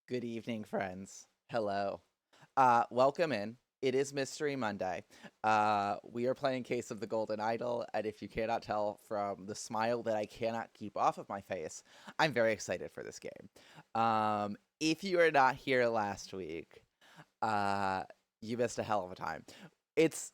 Good evening, friends. Hello. Welcome in. It is Mystery Monday. We are playing Case of the Golden Idol, and if you cannot tell from the smile that I cannot keep off of my face, I'm very excited for this game. If you are not here last week, uh, you missed a hell of a time. It's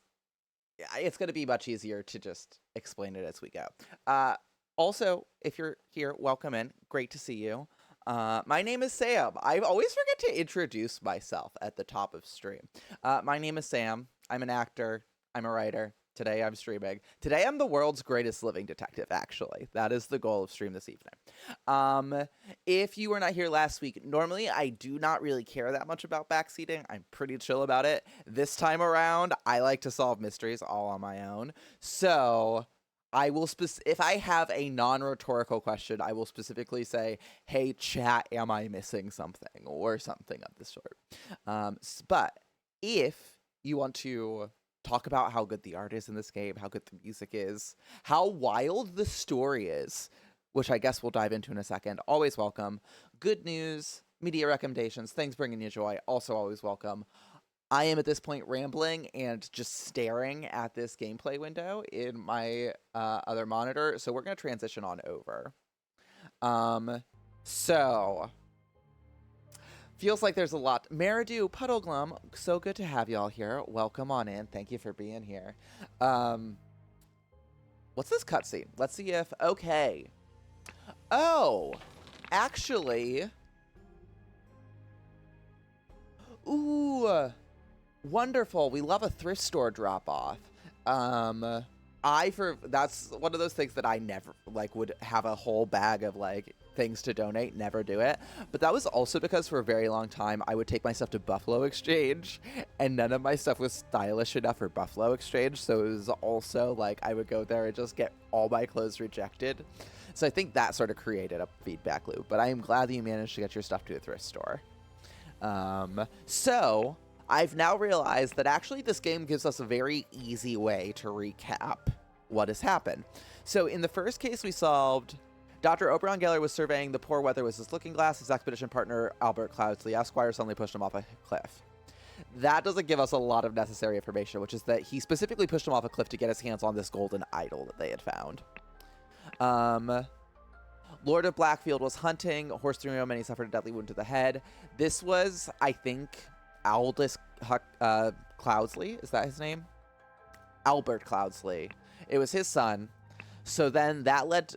it's going to be much easier to just explain it as we go. Uh, Also, if you're here, welcome in. Great to see you. My name is Sam. I always forget to introduce myself at the top of stream. My name is Sam. I'm an actor. I'm a writer. Today I'm streaming. Today I'm the world's greatest living detective, actually. That is the goal of stream this evening. Um, if you were not here last week, normally I do not really care that much about backseating. I'm pretty chill about it. This time around, I like to solve mysteries all on my own. So I will if I have a non-rhetorical question, I will specifically say, "Hey, chat, am I missing something?" or something of the sort. But if you want to talk about how good the art is in this game, how good the music is, how wild the story is, which I guess we'll dive into in a second, always welcome. Good news, media recommendations, things bringing you joy, also always welcome. I am at this point rambling and just staring at this gameplay window in my other monitor, so we're going to transition on over. So feels like there's a lot. Maridu, Puddleglum, so good to have y'all here. Welcome on in. Thank you for being here. What's this cutscene? Let's see if okay. Oh, actually, ooh. Wonderful. We love a thrift store drop off. That's one of those things that I never would have a whole bag of things to donate, never do it. But that was also because for a very long time I would take my stuff to Buffalo Exchange and none of my stuff was stylish enough for Buffalo Exchange. So it was also like I would go there and just get all my clothes rejected. So I think that sort of created a feedback loop. But I am glad that you managed to get your stuff to a thrift store. So I've now realized that actually this game gives us a very easy way to recap what has happened. So in the first case we solved, Dr. Oberon Geller was surveying the poor weather with his looking glass. His expedition partner, Albert Cloudsley Esquire, suddenly pushed him off a cliff. That doesn't give us a lot of necessary information, which is that he specifically pushed him off a cliff to get his hands on this golden idol that they had found. Lord of Blackfield was hunting. A horse threw him and he suffered a deadly wound to the head. This was, I think, Aldous Cloudsley. Is that his name? Albert Cloudsley. It was his son. So then that led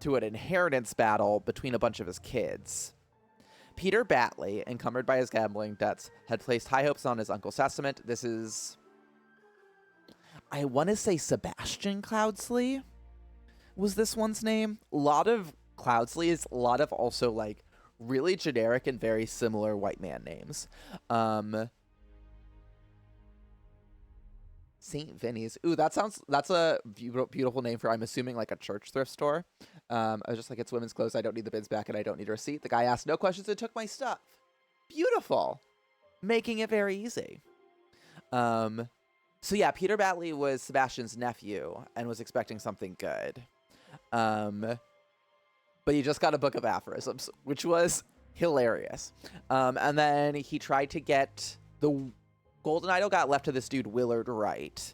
to an inheritance battle between a bunch of his kids. Peter Batley, encumbered by his gambling debts, had placed high hopes on his uncle's testament. This is, I want to say Sebastian Cloudsley was this one's name. A lot of Cloudsleys, a lot of also really generic and very similar white man names. St. Vinny's. Ooh, that's a beautiful name for, I'm assuming, like a church thrift store. I was just like, it's women's clothes. I don't need the bins back and I don't need a receipt. The guy asked no questions and took my stuff. Beautiful. Making it very easy. So yeah, Peter Batley was Sebastian's nephew and was expecting something good. But he just got a book of aphorisms, which was hilarious. And then he tried to get the golden idol got left to this dude Willard Wright,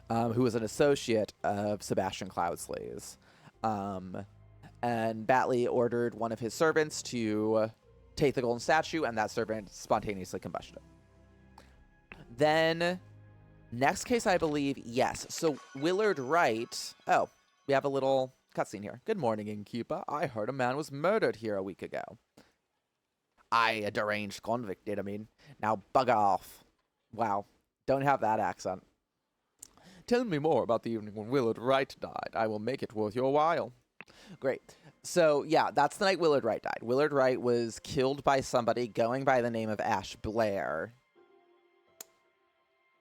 who was an associate of Sebastian Cloudsley's. And Batley ordered one of his servants to take the golden statue, and that servant spontaneously combusted. Then, next case, I believe, yes. So Willard Wright. Oh, we have a little cutscene here. Good morning, innkeeper. I heard a man was murdered here a week ago. Aye, a deranged convict did, I mean. Now bugger off. Wow, don't have that accent. Tell me more about the evening when Willard Wright died. I will make it worth your while. Great. So, yeah, that's the night Willard Wright died. Willard Wright was killed by somebody going by the name of Ash Blair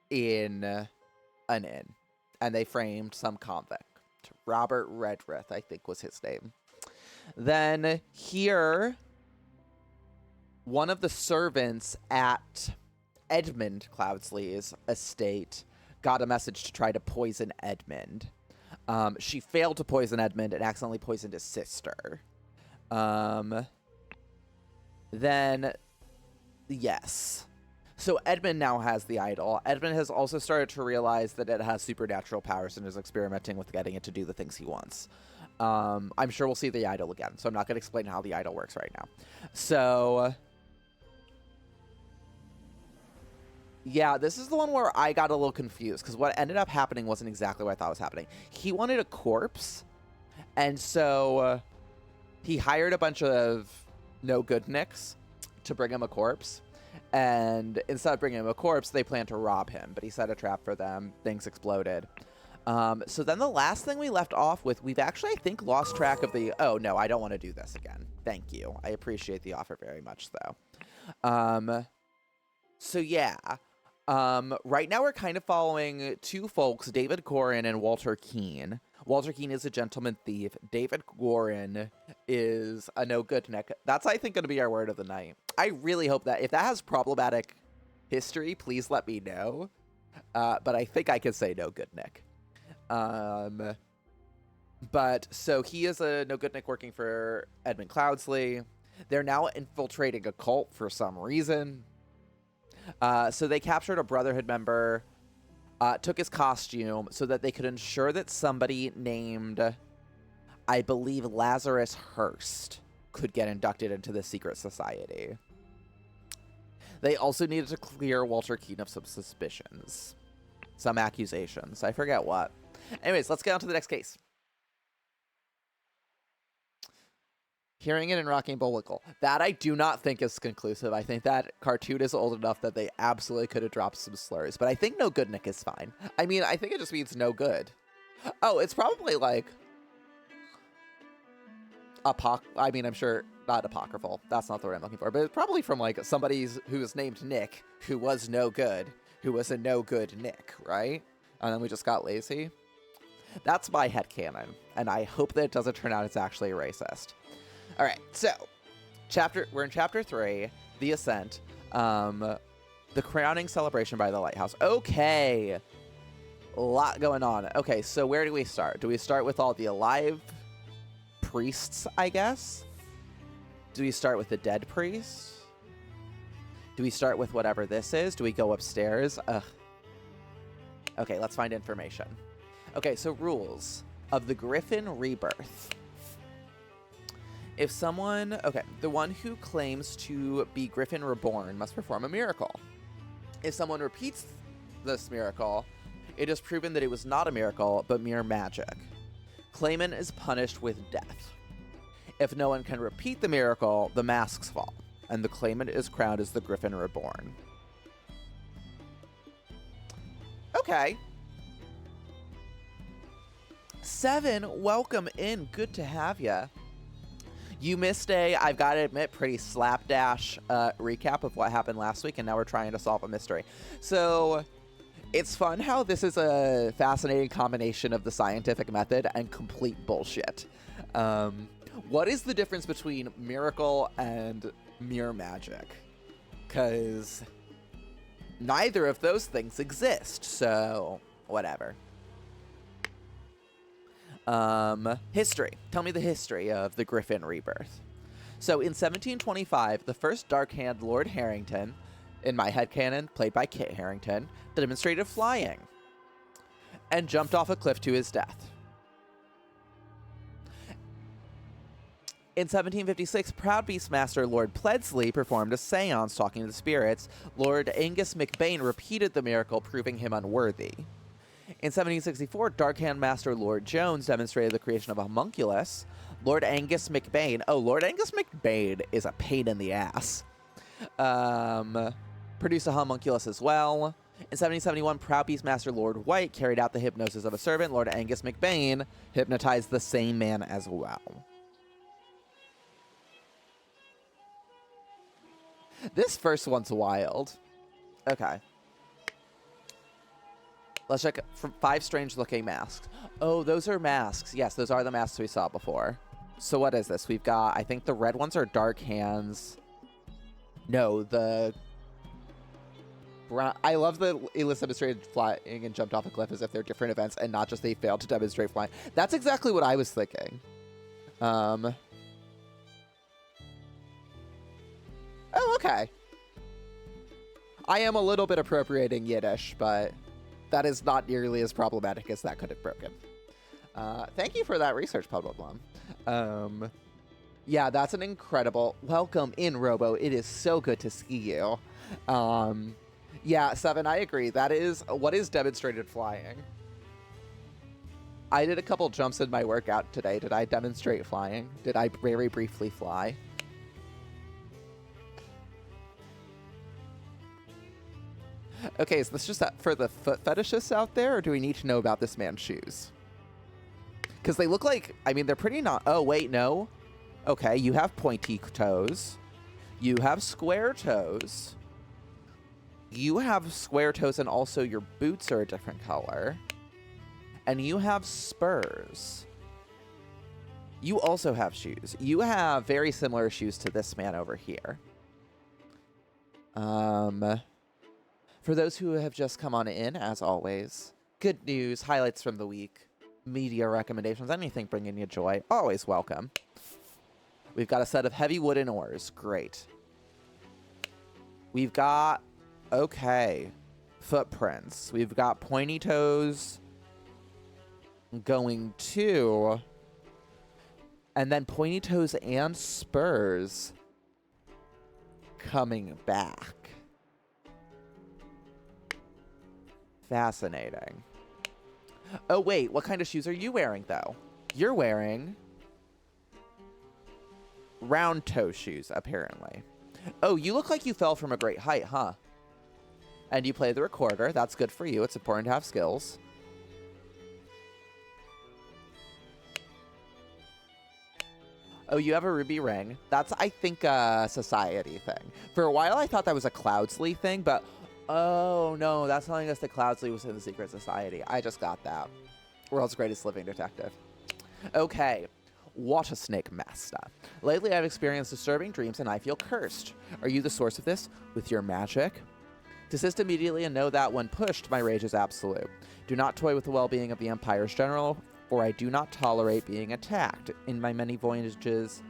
in an inn. And they framed some convict. Robert Redrith, I think was his name. Then here, one of the servants at Edmund Cloudsley's estate got a message to try to poison Edmund. She failed to poison Edmund and accidentally poisoned his sister. then yes. So Edmund now has the idol. Edmund has also started to realize that it has supernatural powers and is experimenting with getting it to do the things he wants. I'm sure we'll see the idol again, so I'm not going to explain how the idol works right now. So, yeah, this is the one where I got a little confused, because what ended up happening wasn't exactly what I thought was happening. He wanted a corpse, and so he hired a bunch of no-good-nicks to bring him a corpse. And instead of bringing him a corpse, they planned to rob him. But he set a trap for them. Things exploded. So then the last thing we left off with, we've actually, I think, lost track of the... Oh, no, I don't want to do this again. Thank you. I appreciate the offer very much, though. So, yeah. Right now we're kind of following two folks, David Gorin and Walter Keene. Walter Keene is a gentleman thief. David Gorin is a no-good-nick. That's, I think, going to be our word of the night. I really hope that if that has problematic history, please let me know. But I think I can say no-good-nick. But so he is a no-good-nick working for Edmund Cloudsley. They're now infiltrating a cult for some reason. So they captured a Brotherhood member, took his costume so that they could ensure that somebody named, I believe, Lazarus Hurst could get inducted into the secret society. They also needed to clear Walter Keene of some suspicions. Some accusations. I forget what. Anyways, let's get on to the next case. Hearing it in Rocking Bullwinkle. That I do not think is conclusive. I think that cartoon is old enough that they absolutely could have dropped some slurs. But I think no good Nick is fine. I mean, I think it just means no good. Oh, it's probably like... I mean, I'm sure not apocryphal. That's not the word I'm looking for. But it's probably from like somebody who was named Nick, who was no good, who was a no good Nick, right? And then we just got lazy. That's my headcanon. And I hope that it doesn't turn out it's actually racist. All right, so we're in chapter 3, The Ascent, the crowning celebration by the lighthouse. Okay, a lot going on. Okay, so where do we start? Do we start with all the alive priests, I guess? Do we start with the dead priest? Do we start with whatever this is? Do we go upstairs? Ugh. Okay, let's find information. Okay, so rules of the Griffin Rebirth. If someone, the one who claims to be Griffin Reborn must perform a miracle. If someone repeats this miracle, it is proven that it was not a miracle, but mere magic. Claimant is punished with death. If no one can repeat the miracle, the masks fall, and the claimant is crowned as the Griffin Reborn. Okay. 7, welcome in. Good to have ya. You missed I've got to admit, pretty slapdash recap of what happened last week, and now we're trying to solve a mystery. So, it's fun how this is a fascinating combination of the scientific method and complete bullshit. What is the difference between miracle and mere magic? Because neither of those things exist, so whatever. History. Tell me the history of the Griffin Rebirth. So in 1725, the first Dark Hand Lord Harrington, in my headcanon, played by Kit Harington, demonstrated flying and jumped off a cliff to his death. In 1756, Proud Beastmaster Lord Pledsley performed a seance talking to the spirits. Lord Angus McBain repeated the miracle, proving him unworthy. In 1764, Dark Hand Master Lord Jones demonstrated the creation of a homunculus. Lord Angus McBain is a pain in the ass. Produced a homunculus as well. In 1771, Proud Beastmaster Lord White carried out the hypnosis of a servant. Lord Angus McBain hypnotized the same man as well. This first one's wild. Okay. Let's check for 5 strange-looking masks. Oh, those are masks. Yes, those are the masks we saw before. So what is this? We've got, I think the red ones are Dark Hands. No, the brown. I love that Elis demonstrated flying and jumped off a cliff as if they're different events and not just they failed to demonstrate flying. That's exactly what I was thinking. Okay. I am a little bit appropriating Yiddish, but that is not nearly as problematic as that could have broken. Thank you for that research, Puddleblum. Yeah, that's an incredible... Welcome in, Robo. It is so good to see you. Yeah, Seven, I agree. That is what is demonstrated flying. I did a couple jumps in my workout today. Did I demonstrate flying? Did I very briefly fly? Okay, is this just for the foot fetishists out there, or do we need to know about this man's shoes? Because they look like, I mean, they're pretty not... Oh, wait, no. Okay, you have pointy toes. You have square toes. You have square toes, and also your boots are a different color. And you have spurs. You also have shoes. You have very similar shoes to this man over here. For those who have just come on in, as always, good news, highlights from the week, media recommendations, anything bringing you joy, always welcome. We've got a set of heavy wooden oars. Great. We've got, okay, footprints. We've got pointy toes going to, and then pointy toes and spurs coming back. Fascinating. Oh, wait, what kind of shoes are you wearing, though? You're wearing round toe shoes, apparently. Oh, you look like you fell from a great height, huh? And you play the recorder. That's good for you. It's important to have skills. Oh, you have a ruby ring. That's, I think, a society thing. For a while, I thought that was a Cloudsley thing, but... Oh, no, that's telling us that Cloudsley was in the secret society. I just got that. World's greatest living detective. Okay. Water Snake Master. Lately, I've experienced disturbing dreams and I feel cursed. Are you the source of this with your magic? Desist immediately and know that when pushed, my rage is absolute. Do not toy with the well-being of the Empire's general, for I do not tolerate being attacked. In my many voyages,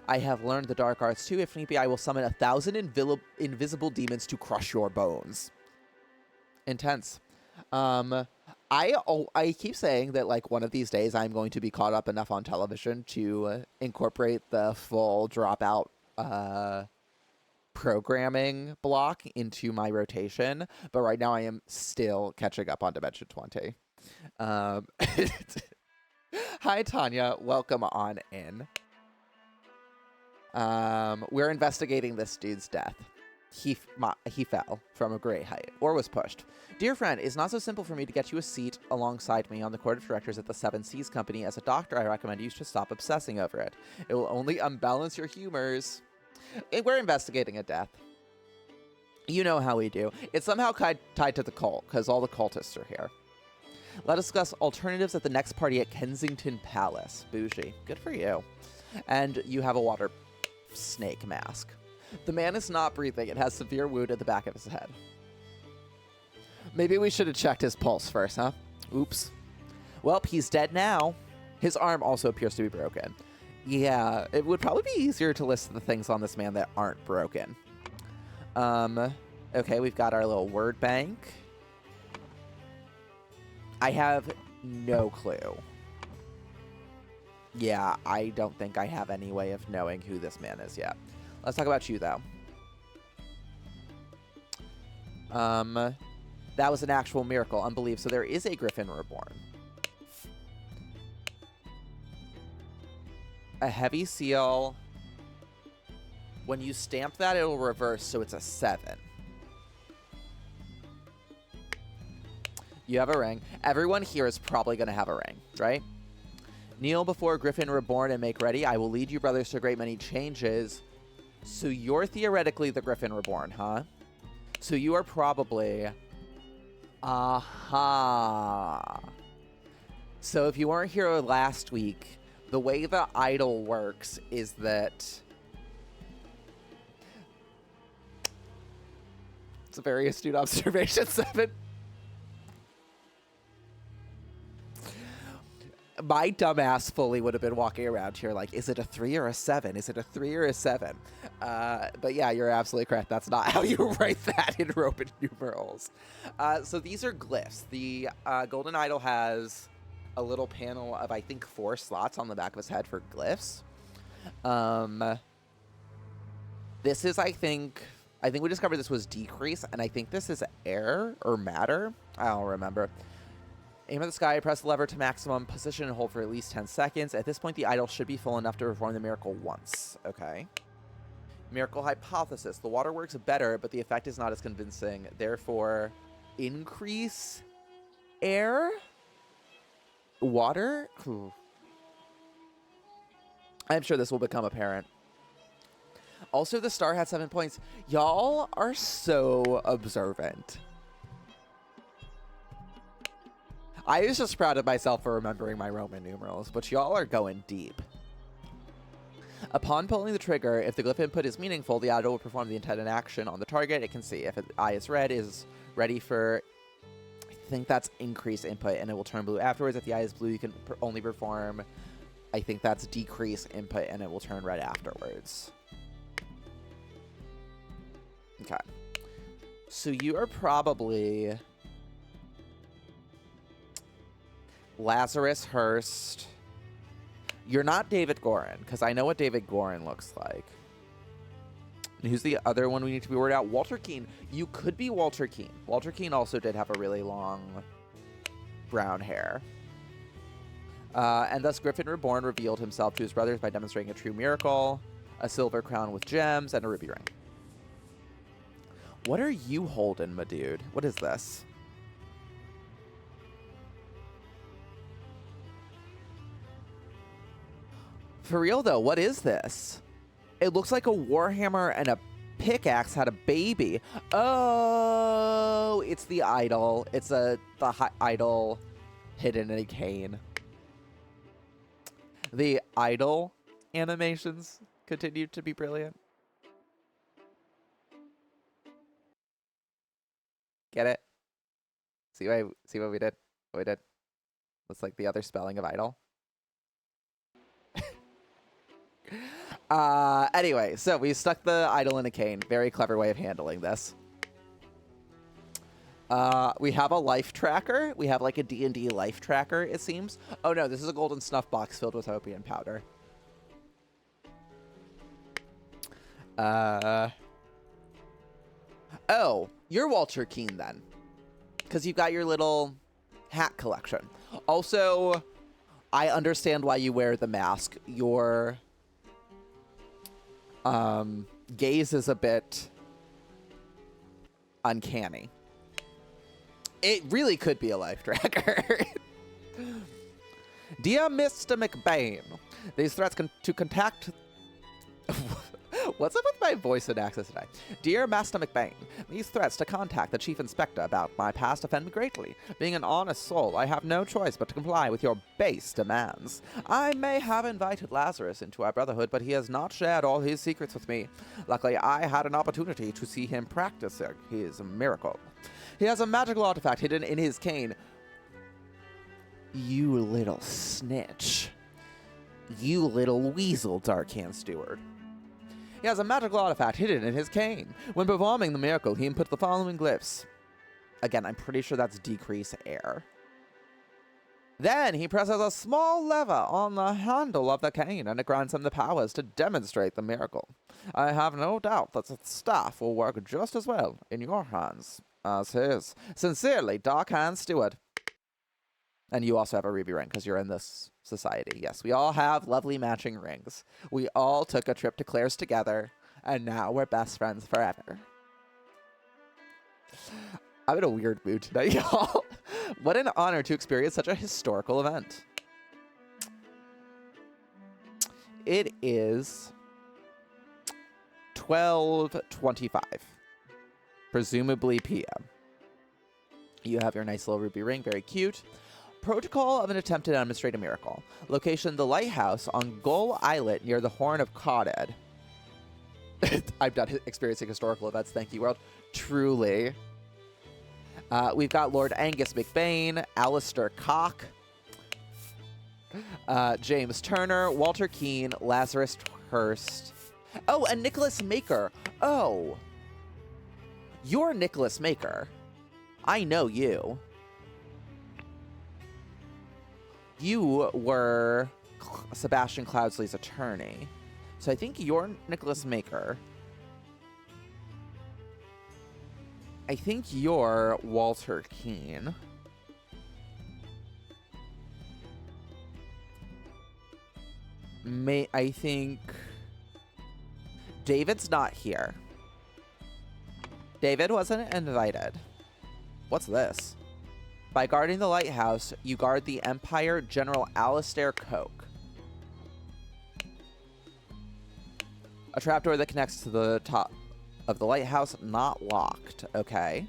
I have learned the dark arts too. If need be, I will summon 1,000 invisible demons to crush your bones. Intense. I keep saying that, like, one of these days I'm going to be caught up enough on television to incorporate the full Dropout programming block into my rotation. But right now I am still catching up on Dimension 20. Hi, Tanya. Welcome on in. We're investigating this dude's death. He fell from a great height, or was pushed. Dear friend, it's not so simple for me to get you a seat alongside me on the Court of Directors at the Seven Seas Company. As a doctor, I recommend you should stop obsessing over it. It will only unbalance your humors. We're investigating a death. You know how we do. It's somehow tied to the cult, because all the cultists are here. Let us discuss alternatives at the next party at Kensington Palace. Bougie. Good for you. And you have a water snake mask. The man is not breathing and has severe wound at the back of his head. Maybe we should have checked his pulse first, huh? Oops. Well, he's dead now. His arm also appears to be broken. Yeah, it would probably be easier to list the things on this man that aren't broken. Okay, we've got our little word bank. I have no clue. Yeah, I don't think I have any way of knowing who this man is yet. Let's talk about you, though. That was an actual miracle. Unbelievable. So there is a Griffin Reborn. A heavy seal. When you stamp that, it'll reverse, so it's a 7. You have a ring. Everyone here is probably going to have a ring, right? Kneel before Griffin Reborn and make ready. I will lead you, brothers, to a great many changes. So you're theoretically the Griffin Reborn, huh? So you are probably... Aha. So if you weren't here last week, the way the idol works is that... It's a very astute observation, 7. My dumbass fully would have been walking around here like, is it a 3 or a 7? Is it a 3 or a 7? But yeah, you're absolutely correct. That's not how you write that in Roman numerals. So these are glyphs. The Golden Idol has a little panel of, I think, 4 slots on the back of his head for glyphs. This is, I think we discovered this was decrease, and I think this is air or matter. I don't remember. Aim at the sky, press the lever to maximum position and hold for at least 10 seconds. At this point, the idol should be full enough to perform the miracle once. Okay. Miracle hypothesis. The water works better, but the effect is not as convincing. Therefore, increase air? Water? I'm sure this will become apparent. Also, the star had 7 points. Y'all are so observant. I was just proud of myself for remembering my Roman numerals, but y'all are going deep. Upon pulling the trigger, if the glyph input is meaningful, the idol will perform the intended action on the target. It can see if its eye is red, is ready for, I think that's increase input, and it will turn blue afterwards. If the eye is blue, you can only perform, I think that's decrease input, and it will turn red afterwards. Okay. So you are probably Lazarus Hurst. You're not David Gorin, because I know what David Gorin looks like. And who's the other one we need to be worried about? Walter Keane. You could be Walter Keane. Walter Keane also did have a really long brown hair. And thus Griffin Reborn revealed himself to his brothers by demonstrating a true miracle, a silver crown with gems, and a ruby ring. What are you holding, my dude? What is this? For real, though, what is this? It looks like a warhammer and a pickaxe had a baby. Oh, it's the idol. It's the idol hidden in a cane. The idol animations continue to be brilliant. Get it? See what we did? What we did? Looks like the other spelling of idol. Anyway, so we stuck the idol in a cane. Very clever way of handling this. We have a life tracker. We have like a D&D life tracker, it seems. Oh no, this is a golden snuff box filled with opium powder. Oh, you're Walter Keane then. Because you've got your little hat collection. Also, I understand why you wear the mask. Your gaze is a bit uncanny. It really could be a life tracker. Dear Mr. McBain, these threats to contact... What's up with my voice and accent today? Dear Master McBain, these threats to contact the Chief Inspector about my past offend me greatly. Being an honest soul, I have no choice but to comply with your base demands. I may have invited Lazarus into our brotherhood, but he has not shared all his secrets with me. Luckily, I had an opportunity to see him practice his miracle. He has a magical artifact hidden in his cane. You little snitch. You little weasel, Darkhand Steward. He has a magical artifact hidden in his cane. When performing the miracle, he inputs the following glyphs. Again, I'm pretty sure that's decrease air. Then he presses a small lever on the handle of the cane, and it grants him the powers to demonstrate the miracle. I have no doubt that the staff will work just as well in your hands as his. Sincerely, Darkhand Steward. And you also have a ruby ring because you're in this society. Yes, we all have lovely matching rings. We all took a trip to Claire's together, and now we're best friends forever. I'm in a weird mood tonight, y'all. What an honor to experience such a historical event. It is 12:25, presumably PM. You have your nice little ruby ring, very cute. Protocol of an attempt to demonstrate a miracle. Location, the lighthouse on Gull Islet near the Horn of Coded. I'm done experiencing historical events, thank you, world. Truly. We've got Lord Angus McBain, Alistair Cock. James Turner, Walter Keane, Lazarus Hurst. Oh, and Nicholas Maker. Oh. You're Nicholas Maker. I know you. You were Sebastian Cloudsley's attorney. So I think you're Nicholas Maker. I think you're Walter Keane. I think David's not here. David wasn't invited. What's this? By guarding the lighthouse, you guard the Empire General Alistair Coke. A trapdoor that connects to the top of the lighthouse, not locked. Okay.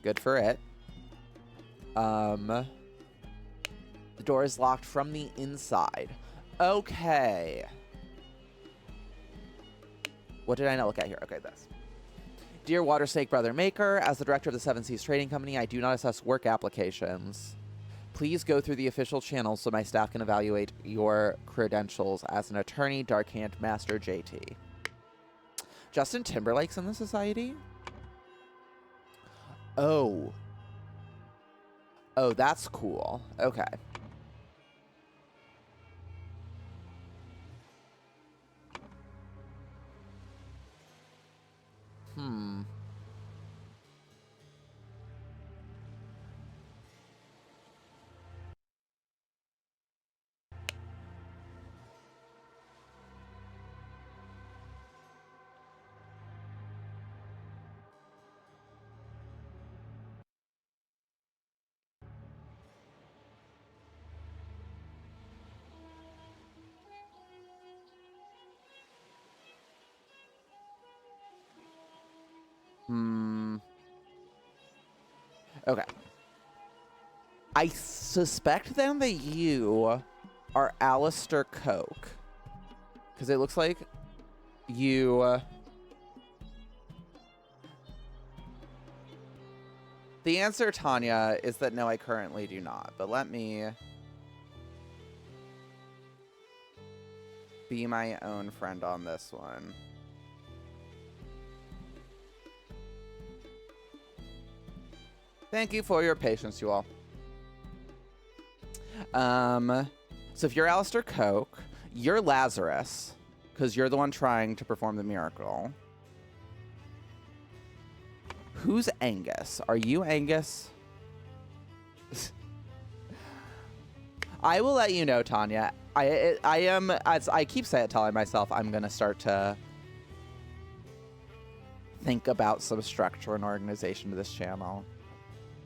Good for it. The door is locked from the inside. Okay. What did I not look at here? Okay, this. Dear Watersnake Brother Maker, as the director of the Seven Seas Trading Company, I do not assess work applications. Please go through the official channels so my staff can evaluate your credentials as an attorney, Dark Hand Master JT. Justin Timberlake's in the society? Oh. Oh, that's cool. Okay. Okay. I suspect then that you are Alistair Coke. Because it looks like you... The answer, Tanya, is that no, I currently do not. But let me be my own friend on this one. Thank you for your patience, you all. So if you're Alistair Coke, you're Lazarus, because you're the one trying to perform the miracle. Who's Angus? Are you Angus? I will let you know, Tanya. I am, as I keep telling myself, I'm going to start to think about some structure and organization to this channel.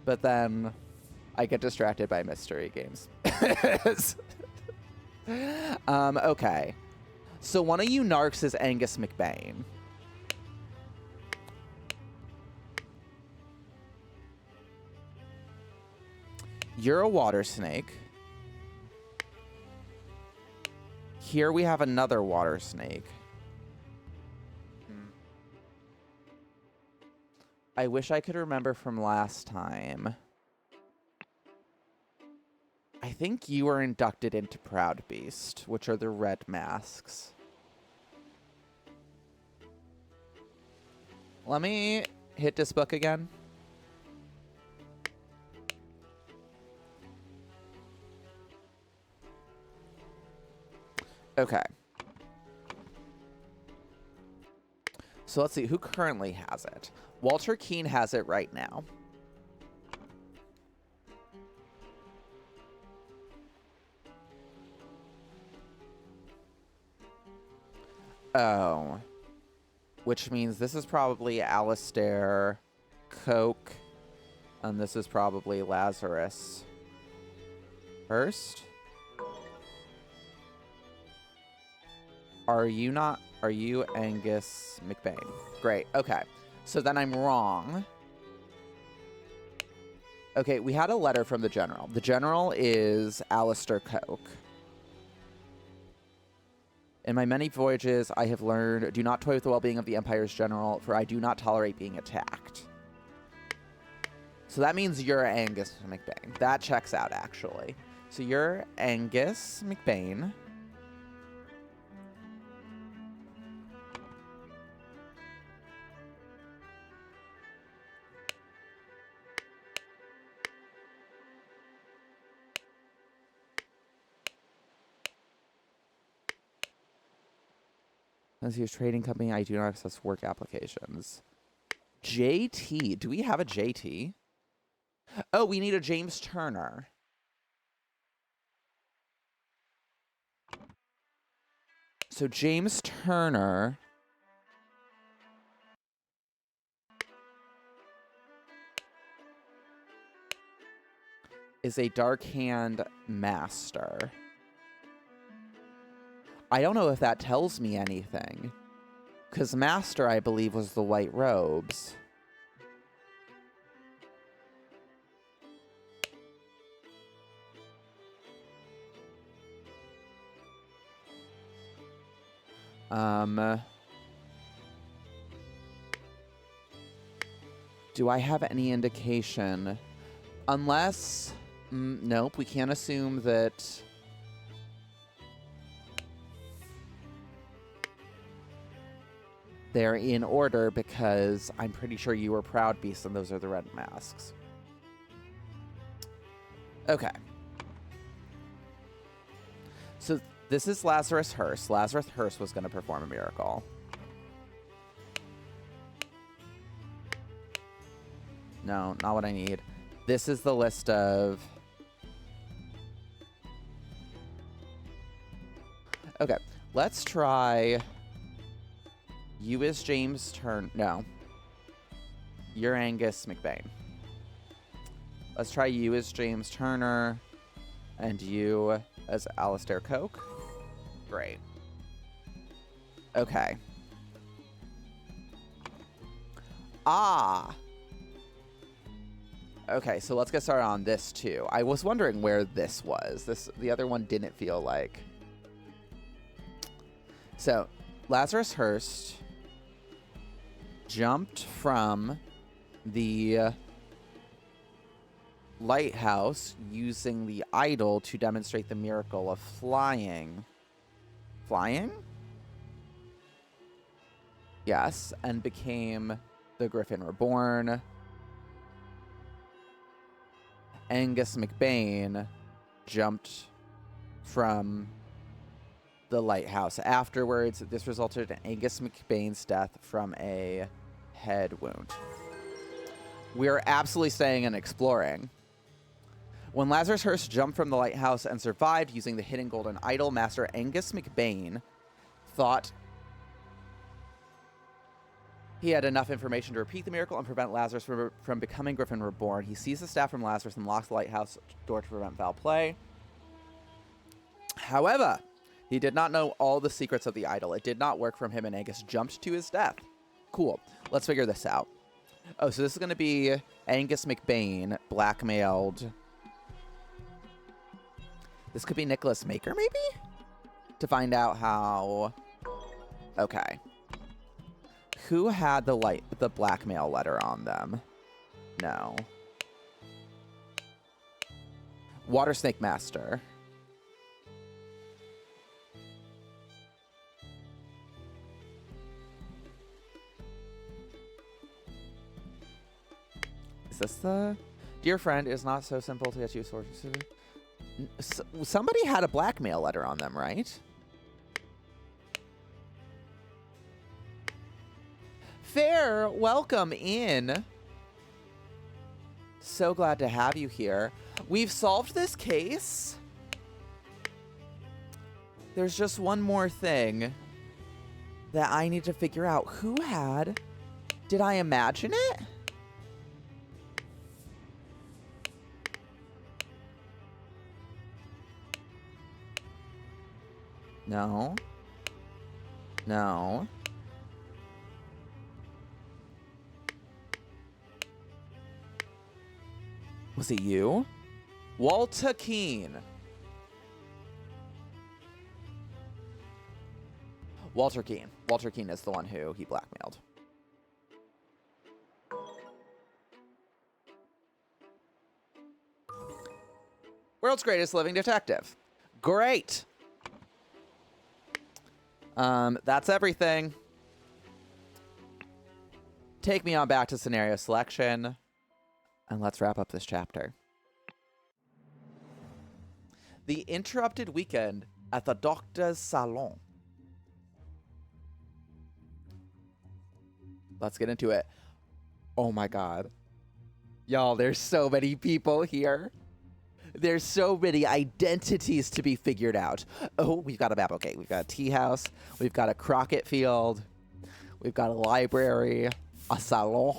But then I get distracted by mystery games. Okay. So one of you narcs is Angus McBain. You're a water snake. Here we have another water snake. I wish I could remember from last time. I think you were inducted into Proud Beast, which are the red masks. Let me hit this book again. Okay. So let's see, who currently has it? Walter Keane has it right now. Oh. Which means this is probably Alistair Coke, and this is probably Lazarus Hurst. Are you Angus McBain? Great, okay. So then I'm wrong. Okay, we had a letter from the General. The General is Alistair Coke. In my many voyages, I have learned, do not toy with the well-being of the Empire's General, for I do not tolerate being attacked. So that means you're Angus McBain. That checks out, actually. So you're Angus McBain. As your trading company, I do not access work applications. JT. Do we have a JT? Oh, we need a James Turner. So James Turner is a Dark Hand master. I don't know if that tells me anything. Because master, I believe, was the white robes. Do I have any indication? Unless... nope, we can't assume that... they're in order because I'm pretty sure you were Proud Beast and those are the red masks. Okay. So this is Lazarus Hearst. Lazarus Hearst was going to perform a miracle. No, not what I need. This is the list of... Okay, let's try... You is James Turner. No. You're Angus McBain. Let's try you as James Turner. And you as Alistair Coke. Great. Okay. Ah! Okay, so let's get started on this too. I was wondering where this was. The other one didn't feel like. So, Lazarus Hearst jumped from the lighthouse using the idol to demonstrate the miracle of flying. Flying? Yes, and became the Griffin Reborn. Angus McBain jumped from the lighthouse afterwards. This resulted in Angus McBain's death from a head wound. We're absolutely staying and exploring. When Lazarus Hearst jumped from the lighthouse and survived using the hidden golden idol, Master Angus McBain thought he had enough information to repeat the miracle and prevent Lazarus from becoming Griffin Reborn. He seized the staff from Lazarus and locks the lighthouse door to prevent foul play. However, he did not know all the secrets of the idol. It did not work from him, and Angus jumped to his death. Cool. Let's figure this out. Oh, so this is going to be Angus McBain blackmailed. This could be Nicholas Maker, maybe? To find out how... Okay. Who had the blackmail letter on them? No. Water Snake Master. Is this the... Dear friend, it is not so simple to get you sources. Somebody had a blackmail letter on them, right? Fair, welcome in. So glad to have you here. We've solved this case. There's just one more thing that I need to figure out. Who had... Did I imagine it? No. No. Was it you? Walter Keane. Walter Keane. Walter Keane is the one who he blackmailed. World's greatest living detective. Great. That's everything. Take me on back to scenario selection, and let's wrap up this chapter. The interrupted weekend at the doctor's salon. Let's get into it. Oh my god. Y'all, there's so many people here. There's so many identities to be figured out. Oh, we've got a map. Okay, we've got a tea house. We've got a Crockett field. We've got a library. A salon.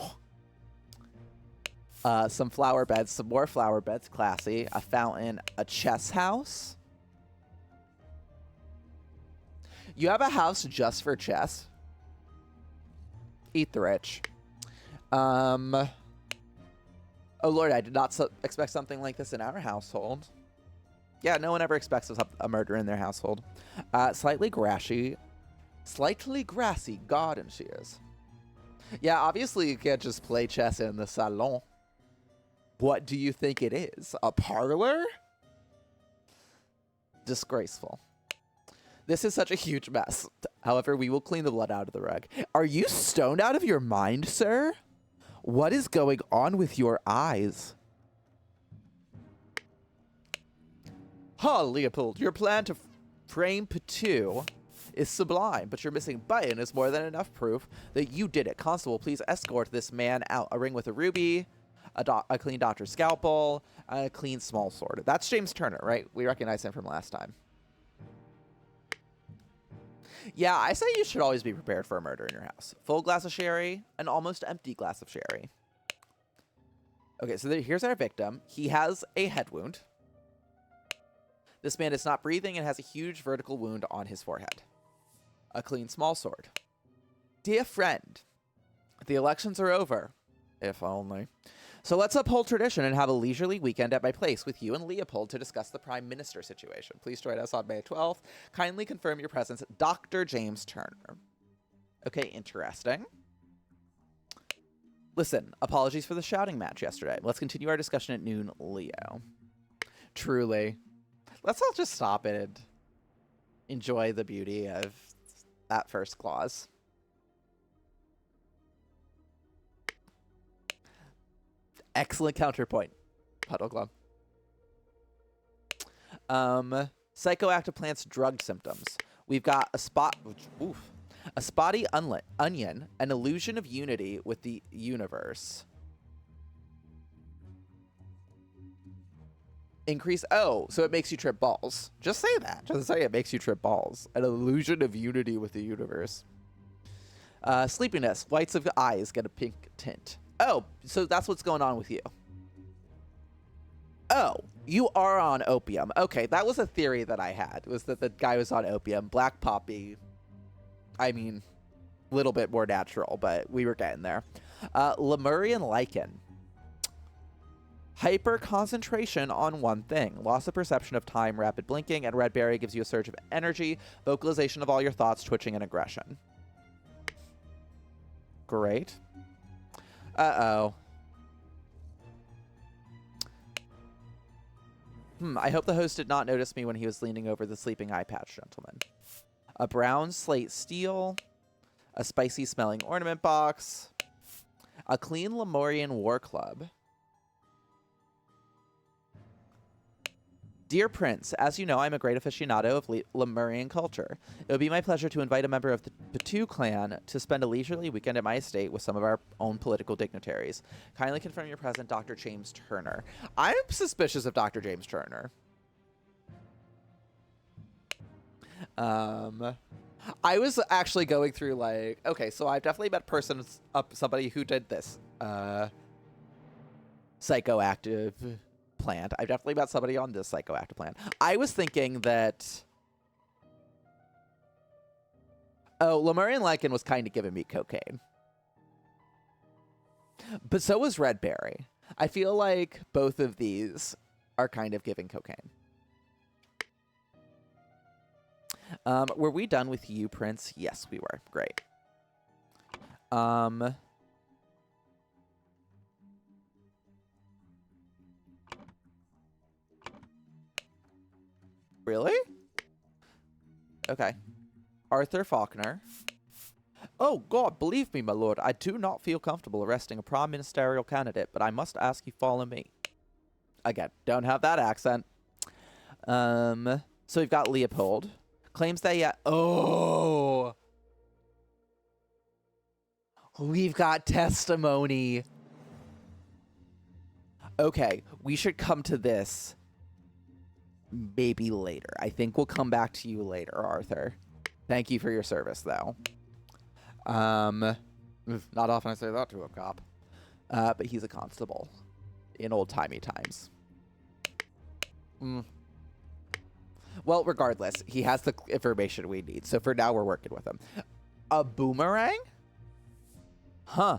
Some flower beds. Some more flower beds. Classy. A fountain. A chess house. You have a house just for chess? Eat the rich. Oh, Lord, I did not expect something like this in our household. Yeah, no one ever expects a murder in their household. Slightly grassy garden she is. Yeah, obviously you can't just play chess in the salon. What do you think it is? A parlor? Disgraceful. This is such a huge mess. However, we will clean the blood out of the rug. Are you stoned out of your mind, sir? What is going on with your eyes? Huh, Leopold, your plan to frame Petu is sublime, but your missing button is more than enough proof that you did it. Constable, please escort this man out. A ring with a ruby, a clean doctor's scalpel, and a clean small sword. That's James Turner, right? We recognize him from last time. Yeah, I say you should always be prepared for a murder in your house. Full glass of sherry, an almost empty glass of sherry. Okay, so here's our victim. He has a head wound. This man is not breathing and has a huge vertical wound on his forehead. A clean small sword. Dear friend, the elections are over. If only. So let's uphold tradition and have a leisurely weekend at my place with you and Leopold to discuss the Prime Minister situation. Please join us on May 12th. Kindly confirm your presence, Dr. James Turner. Okay, interesting. Listen, apologies for the shouting match yesterday. Let's continue our discussion at noon, Leo. Truly. Let's all just stop it and enjoy the beauty of that first clause. Excellent counterpoint, Puddleglum. Psychoactive plants drug symptoms. We've got a spotty onion, an illusion of unity with the universe. Increase. Oh, so it makes you trip balls. Just say that. Just say it makes you trip balls. An illusion of unity with the universe. Sleepiness. Whites of the eyes get a pink tint. Oh, so that's what's going on with you. Oh, you are on opium. Okay, that was a theory that I had, was that the guy was on opium. Black poppy. I mean, a little bit more natural, but we were getting there. Lemurian lichen. Hyper concentration on one thing. Loss of perception of time, rapid blinking, and red berry gives you a surge of energy, vocalization of all your thoughts, twitching, and aggression. Great. Uh-oh. I hope the host did not notice me when he was leaning over the sleeping eye patch gentleman. A brown slate steel. A spicy smelling ornament box. A clean Lemurian war club. Dear Prince, as you know, I'm a great aficionado of Lemurian culture. It would be my pleasure to invite a member of the Petu clan to spend a leisurely weekend at my estate with some of our own political dignitaries. Kindly confirm your present, Dr. James Turner. I'm suspicious of Dr. James Turner. I was actually going through like, okay, so I've definitely met somebody who did this. Psychoactive plant. I've definitely met somebody on this psychoactive plant. I was thinking that... Oh, Lemurian lichen was kind of giving me cocaine. But so was red berry. I feel like both of these are kind of giving cocaine. Were we done with you, Prince? Yes, we were. Great. Really? Okay. Arthur Faulkner. Oh, God, believe me, my lord, I do not feel comfortable arresting a prime ministerial candidate, but I must ask you follow me. Again, don't have that accent. So we've got Leopold. Claims that, yeah. Oh! We've got testimony. Okay, we should come to this maybe later. I think we'll come back to you later, Arthur. Thank you for your service, though. Not often I say that to a cop. But he's a constable in old-timey times. Well, regardless, he has the information we need. So for now, we're working with him. A boomerang? Huh.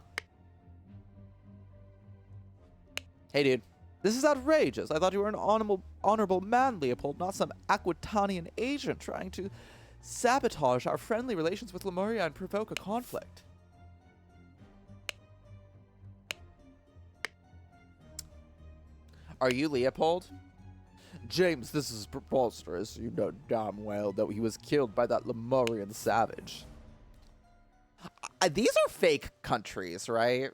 Hey, dude. This is outrageous. I thought you were an honorable man, Leopold, not some Aquitanian agent trying to sabotage our friendly relations with Lemuria and provoke a conflict. Are you Leopold? James, this is preposterous. You know damn well that he was killed by that Lemurian savage. These are fake countries, right?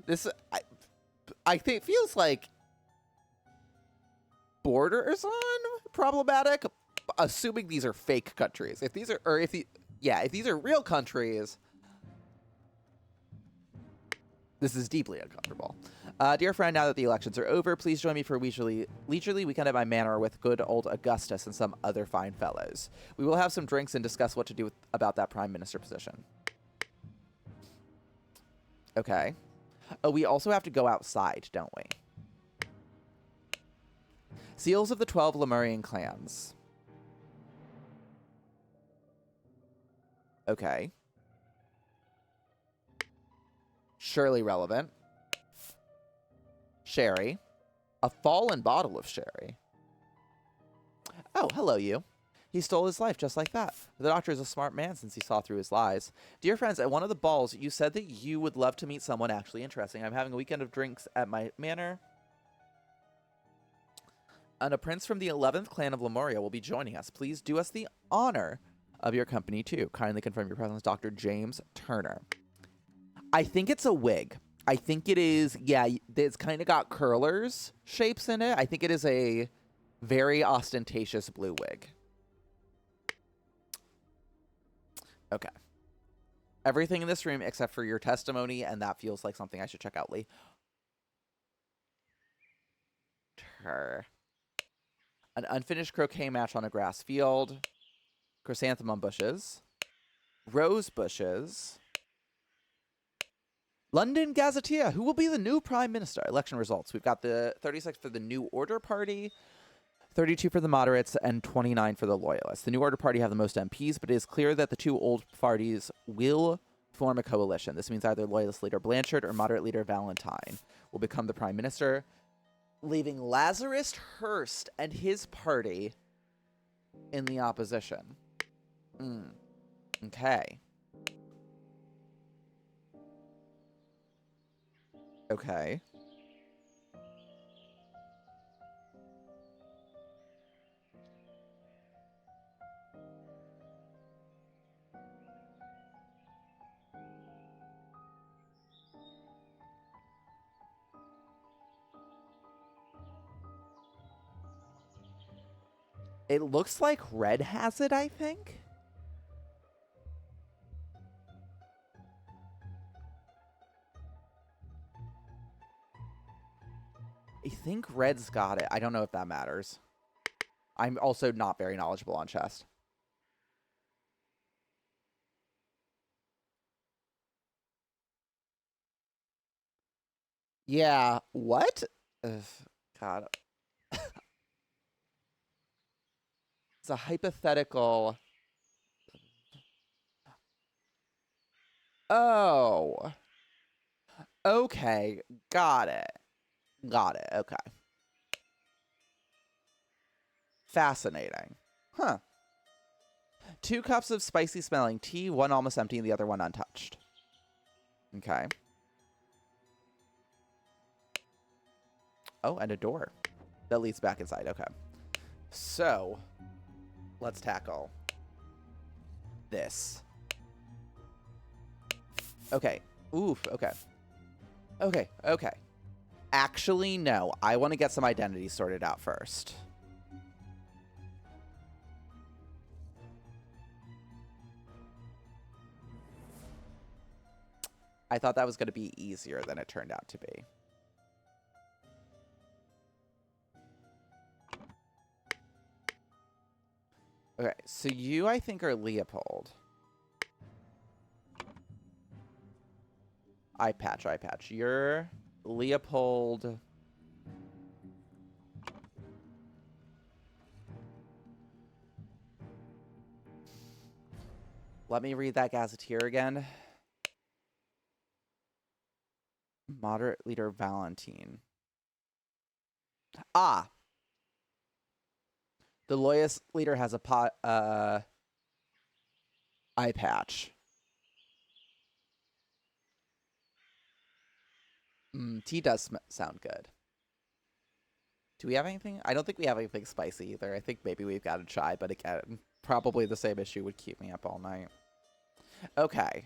This, I think, feels like borders on problematic. Assuming these are fake countries. If these are, or if these are real countries, this is deeply uncomfortable. Dear friend, now that the elections are over, please join me for a leisurely weekend at my manor with good old Augustus and some other fine fellows. We will have some drinks and discuss what to do about that prime minister position. Okay. Oh, we also have to go outside, don't we? Seals of the 12 Lemurian clans. Okay. Surely relevant. Sherry. A fallen bottle of sherry. Oh, hello, you. He stole his life just like that. The doctor is a smart man since he saw through his lies. Dear friends, at one of the balls, you said that you would love to meet someone actually interesting. I'm having a weekend of drinks at my manor. And a prince from the 11th clan of Lemuria will be joining us. Please do us the honor of your company, too. Kindly confirm your presence, Dr. James Turner. I think it's a wig. I think it is, yeah, it's kind of got curlers shapes in it. I think it is a very ostentatious blue wig. Okay. Everything in this room except for your testimony, and that feels like something I should check out, Lee. An unfinished croquet match on a grass field. Chrysanthemum bushes. Rose bushes. London Gazetteer. Who will be the new prime minister? Election results. We've got the 36 for the New Order Party, 32 for the moderates, and 29 for the loyalists. The New Order Party have the most MPs, but it is clear that the two old parties will form a coalition. This means either loyalist leader Blanchard or moderate leader Valentine will become the prime minister, leaving Lazarus Hearst and his party in the opposition. Okay. Okay. It looks like Red has it, I think. I think Red's got it. I don't know if that matters. I'm also not very knowledgeable on chess. Yeah, what? Ugh, God. It's a hypothetical. Oh. Okay, got it. Got it, okay. Fascinating. Huh. 2 cups of spicy smelling tea, one almost empty and the other one untouched. Okay. Oh, and a door that leads back inside. Okay. So, let's tackle this. Okay. Oof, okay. Okay, okay. Actually, no. I want to get some identities sorted out first. I thought that was going to be easier than it turned out to be. Okay, so you, I think, are Leopold. Eye patch, eye patch. You're Leopold. Let me read that gazetteer again. Moderate leader Valentine. Ah! The loyalist leader has a eye patch. Tea does sound good. Do we have anything? I don't think we have anything spicy either. I think maybe we've got a chai, but again, probably the same issue would keep me up all night. Okay.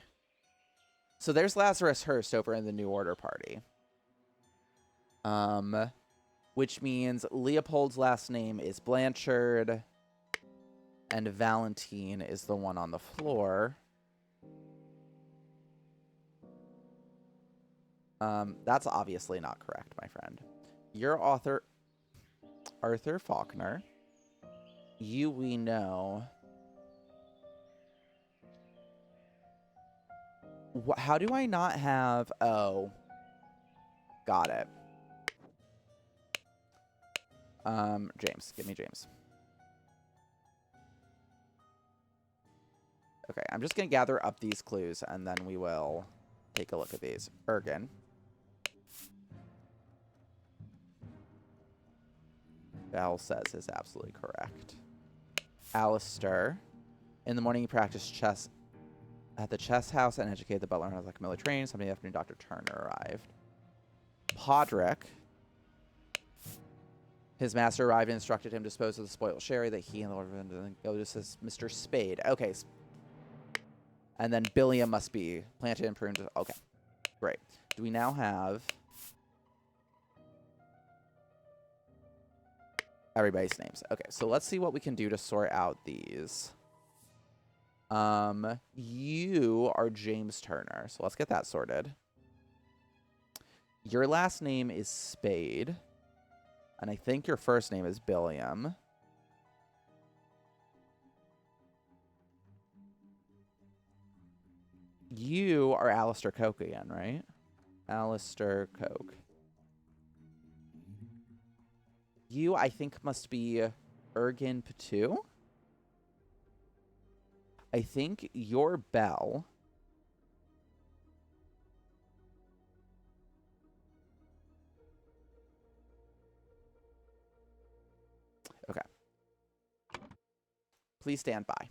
So there's Lazarus Hearst over in the New Order party. Which means Leopold's last name is Blanchard, and Valentine is the one on the floor. That's obviously not correct, my friend. You're Arthur Faulkner. You, we know. How do I not have... Oh. Got it. James. Give me James. Okay, I'm just going to gather up these clues, and then we will take a look at these. Ergen. Val says is absolutely correct. Alistair. In the morning, he practiced chess at the chess house and educated the butler on like military training. Sometime afternoon, Dr. Turner arrived. Podrick. His master arrived and instructed him to dispose of the spoiled sherry that he and the Lord go to Mr. Spade. Okay. And then Billiam must be planted and pruned. Okay. Great. Do we now have everybody's names? Okay. So let's see what we can do to sort out these. You are James Turner. So let's get that sorted. Your last name is Spade. And I think your first name is Billiam. You are Alistair Coke again, right? Alistair Coke. You, I think, must be Ergen Patu. I think you're Bell. Okay. Please stand by.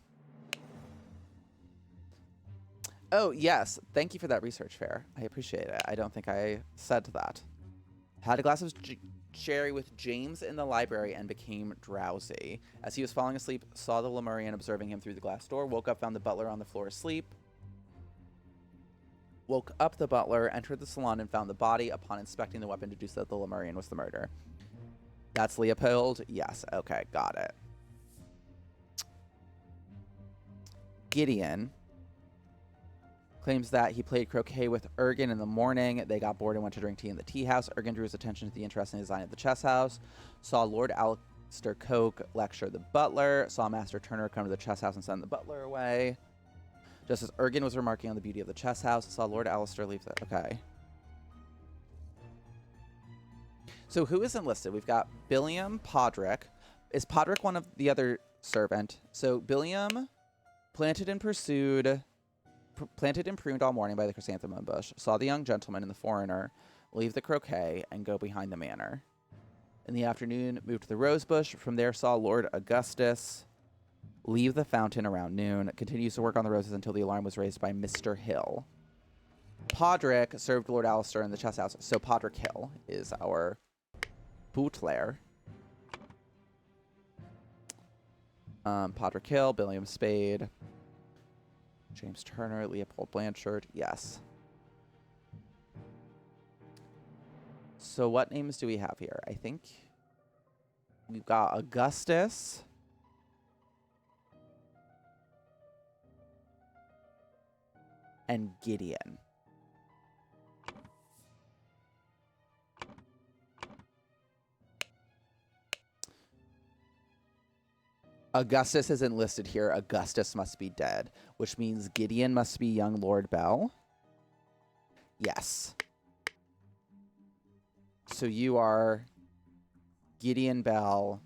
Oh, yes. Thank you for that research fair. I appreciate it. I don't think I said that. Had a glass of sherry with James in the library and became drowsy. As he was falling asleep, saw the Lemurian observing him through the glass door, woke up, found the butler on the floor asleep. Woke up the butler, entered the salon, and found the body. Upon inspecting the weapon, deduced that the Lemurian was the murderer. That's Leopold? Yes. Okay, got it. Gideon claims that he played croquet with Ergen in the morning. They got bored and went to drink tea in the tea house. Ergen drew his attention to the interesting design of the chess house. Saw Lord Alistair Coke lecture the butler. Saw Master Turner come to the chess house and send the butler away. Just as Ergen was remarking on the beauty of the chess house, saw Lord Alistair leave the... Okay. So who isn't listed? We've got Billiam, Podrick. Is Podrick one of the other servant? So Billiam planted and pruned all morning by the chrysanthemum bush, saw the young gentleman and the foreigner leave the croquet and go behind the manor. In the afternoon, moved to the rose bush. From there, saw Lord Augustus leave the fountain around noon. Continues to work on the roses until the alarm was raised by Mr. Hill. Podrick served Lord Alistair in the chess house. So Podrick Hill is our butler. Podrick Hill, William Spade, James Turner, Leopold Blanchard. Yes. So what names do we have here? I think we've got Augustus. And Gideon. Augustus isn't listed here. Augustus must be dead, which means Gideon must be young Lord Bell. Yes. So you are Gideon Bell,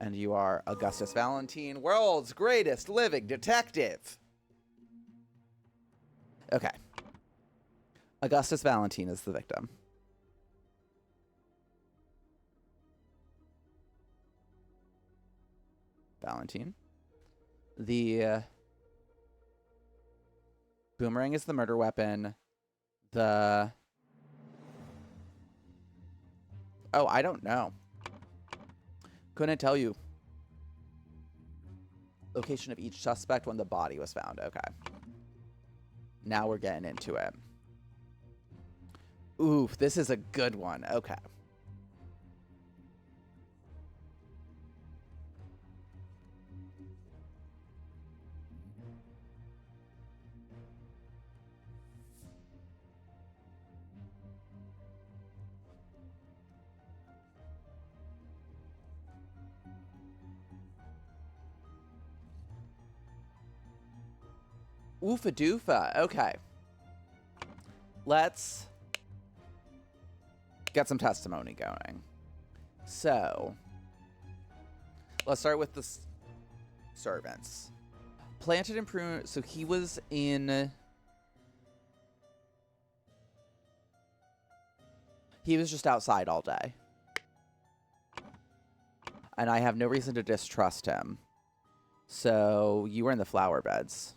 and you are Augustus Valentine, world's greatest living detective. Okay. Augustus Valentine is the victim. Valentine. The boomerang is the murder weapon. Oh, I don't know. Couldn't tell you. Location of each suspect when the body was found. Okay. Now we're getting into it. Oof, this is a good one. Okay. Oofa doofa. Okay. Let's get some testimony going. So, let's start with the servants. Planted and pruned. So he was in... He was just outside all day. And I have no reason to distrust him. So, you were in the flower beds.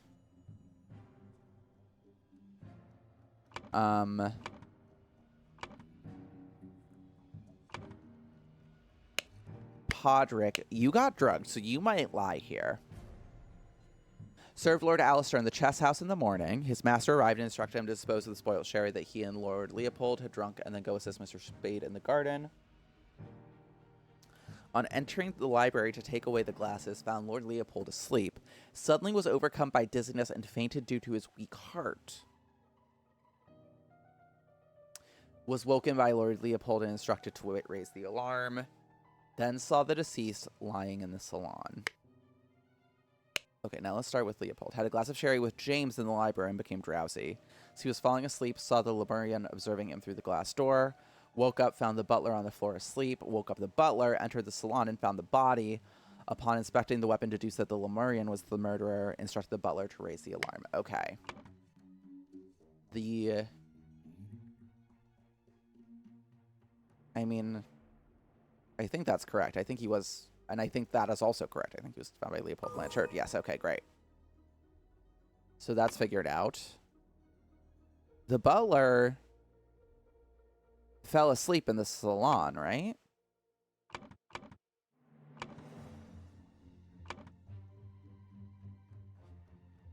Podrick, you got drugged, so you might lie here. Served Lord Alistair in the chess house in the morning. His master arrived and instructed him to dispose of the spoiled sherry that he and Lord Leopold had drunk and then go assist Mr. Spade in the garden. On entering the library to take away the glasses, found Lord Leopold asleep. Suddenly was overcome by dizziness and fainted due to his weak heart. Was woken by Lord Leopold and instructed to raise the alarm. Then saw the deceased lying in the salon. Okay, now let's start with Leopold. Had a glass of sherry with James in the library and became drowsy. As he was falling asleep, saw the Lemurian observing him through the glass door. Woke up, found the butler on the floor asleep. Woke up the butler, entered the salon, and found the body. Upon inspecting the weapon, deduced that the Lemurian was the murderer. Instructed the butler to raise the alarm. Okay. I mean, I think that's correct. I think he was, and I think that is also correct. I think he was found by Leopold Blanchard. Yes, okay, great. So that's figured out. The butler fell asleep in the salon, right?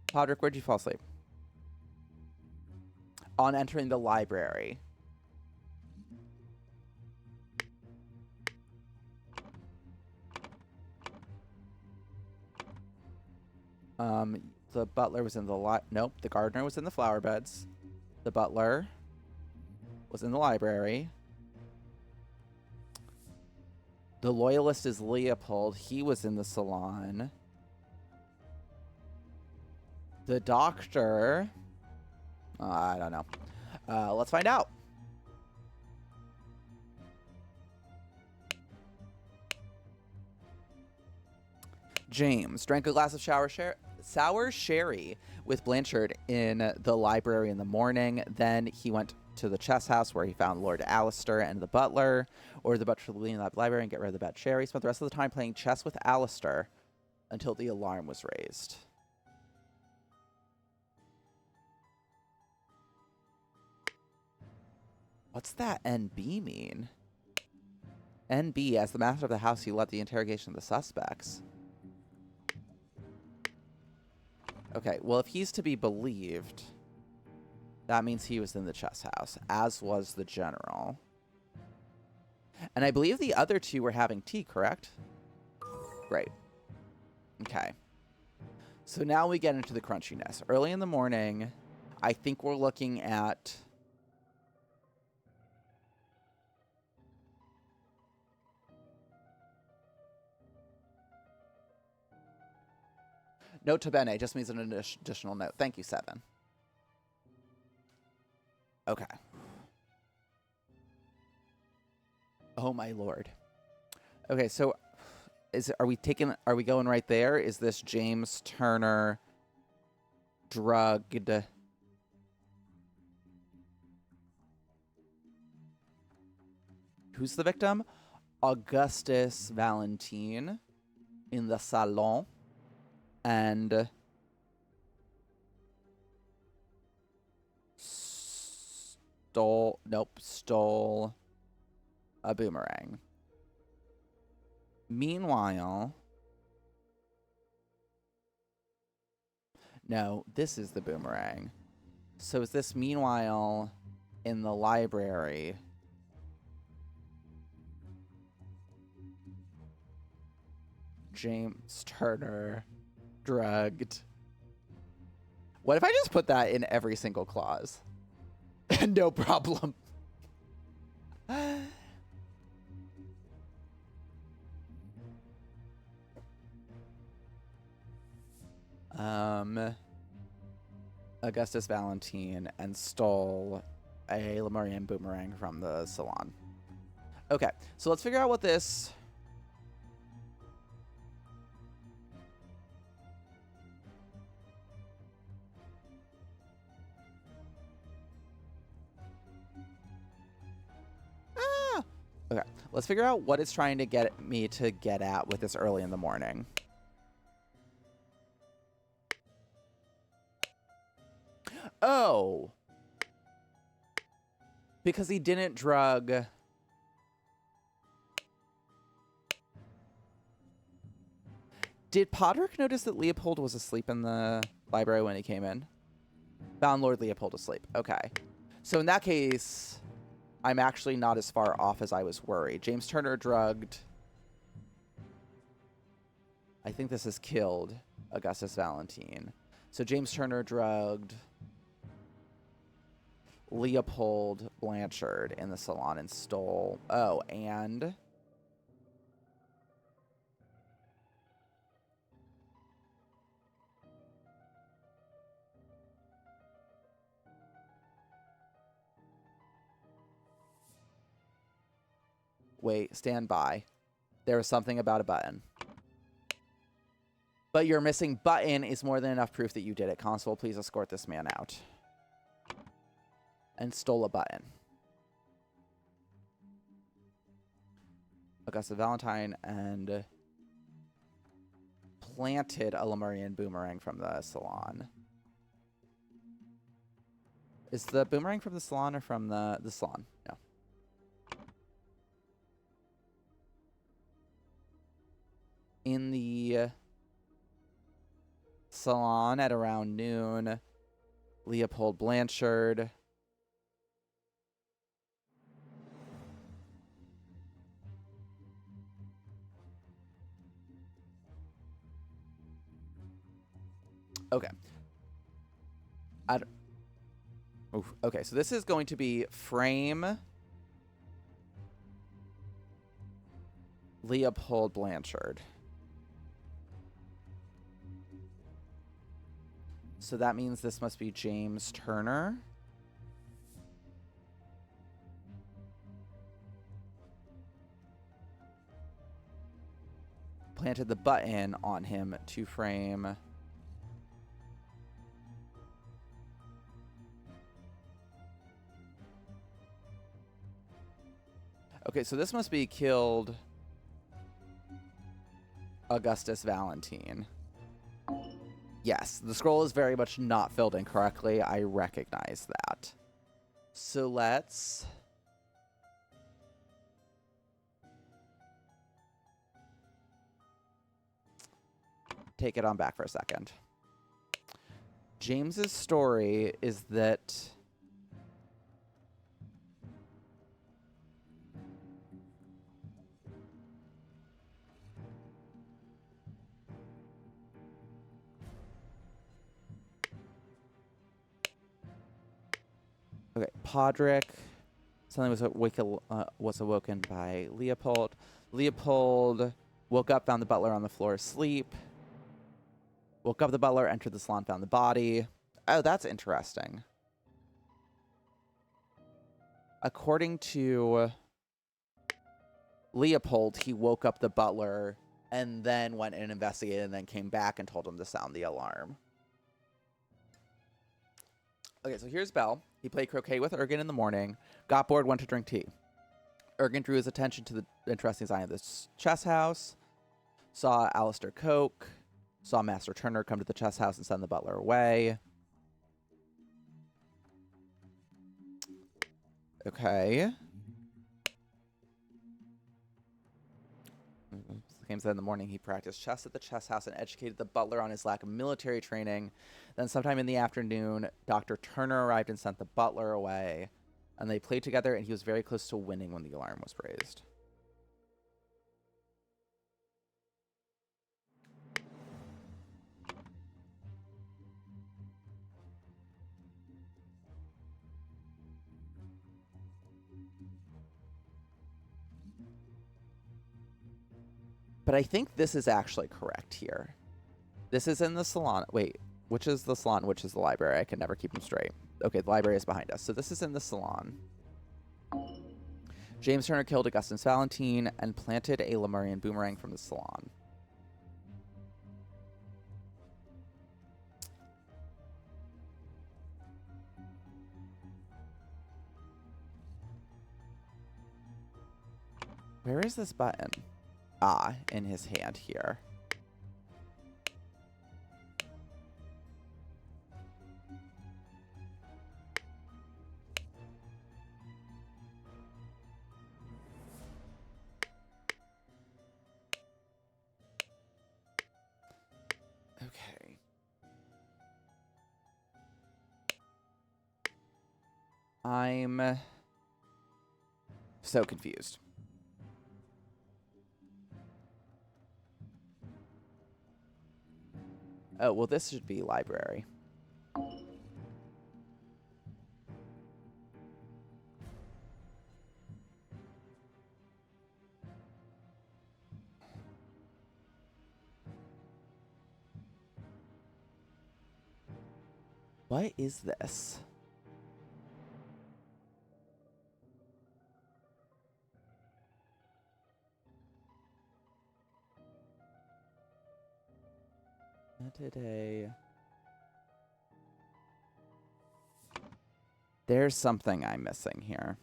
Podrick, where'd you fall asleep? On entering the library. The butler was in the nope, the gardener was in the flower beds. The butler was in the library. The loyalist is Leopold. He was in the salon. The doctor... I don't know. Let's find out. James drank a glass of sour sherry with Blanchard in the library in the morning. Then he went to the chess house where he found Lord Alistair and the butler. Ordered the butler to leave the library and get rid of the bad sherry. Spent the rest of the time playing chess with Alistair until the alarm was raised. What's that NB mean? NB, as the master of the house, he led the interrogation of the suspects. Okay, well, if he's to be believed, that means he was in the chess house, as was the general. And I believe the other two were having tea, correct? Great. Okay. So now we get into the crunchiness. Early in the morning, I think we're looking at... Nota bene just means an additional note. Thank you, 7. Okay. Oh my lord. Okay, so are we going right there? Is this James Turner drugged? Who's the victim? Augustus Valentine in the salon. And stole a boomerang. Meanwhile, no, this is the boomerang. So is this meanwhile in the library? James Turner drugged. What if I just put that in every single clause? No problem. Augustus Valentine and stole a Lemurian boomerang from the salon. Okay, so let's figure out what this... Okay, let's figure out what it's trying to get me to get at with this early in the morning. Oh. Because he didn't drug... Did Podrick notice that Leopold was asleep in the library when he came in? Found Lord Leopold asleep. Okay. So in that case... I'm actually not as far off as I was worried. James Turner drugged... I think this has killed Augustus Valentine. So James Turner drugged Leopold Blanchard in the salon and stole... Oh, and... Wait, stand by. There was something about a button. But your missing button is more than enough proof that you did it. Constable, please escort this man out. And stole a button. Augusta Valentine and planted a Lemurian boomerang from the salon. Is the boomerang from the salon or from the salon? No. In the salon at around noon, Leopold Blanchard okay. Okay, so this is going to be frame Leopold Blanchard. So that means this must be James Turner. Planted the button on him to frame... Okay, so this must be killed Augustus Valentine. Yes, the scroll is very much not filled in correctly. I recognize that. So let's... take it on back for a second. James's story is that Podrick. Something was awoken by Leopold. Leopold woke up, found the butler on the floor asleep. Woke up the butler, entered the salon, found the body. Oh, that's interesting. According to Leopold, he woke up the butler and then went and investigated and then came back and told him to sound the alarm. Okay, so here's Bell. He played croquet with Ergen in the morning, got bored, went to drink tea. Ergen drew his attention to the interesting sign of this chess house, saw Alistair Coke, saw Master Turner come to the chess house and send the butler away. Okay. James said in the morning he practiced chess at the chess house and educated the butler on his lack of military training. Then sometime in the afternoon, Dr. Turner arrived and sent the butler away. And they played together, and he was very close to winning when the alarm was raised. But I think this is actually correct here. This is in the salon. Wait, which is the salon? Which is the library? I can never keep them straight. Okay, the library is behind us. So this is in the salon. James Turner killed Augustus Valentine and planted a Lemurian boomerang from the salon. Where is this button? Ah, in his hand here. Okay. I'm so confused. Oh, well, this should be library. What is this? Today. There's something I'm missing here.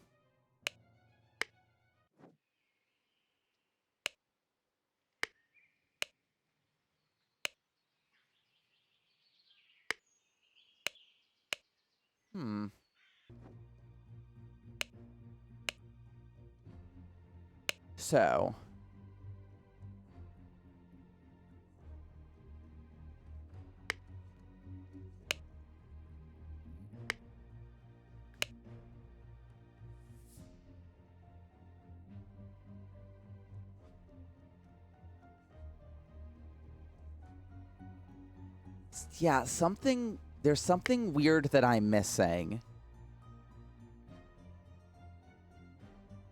So. Yeah, there's something weird that I'm missing.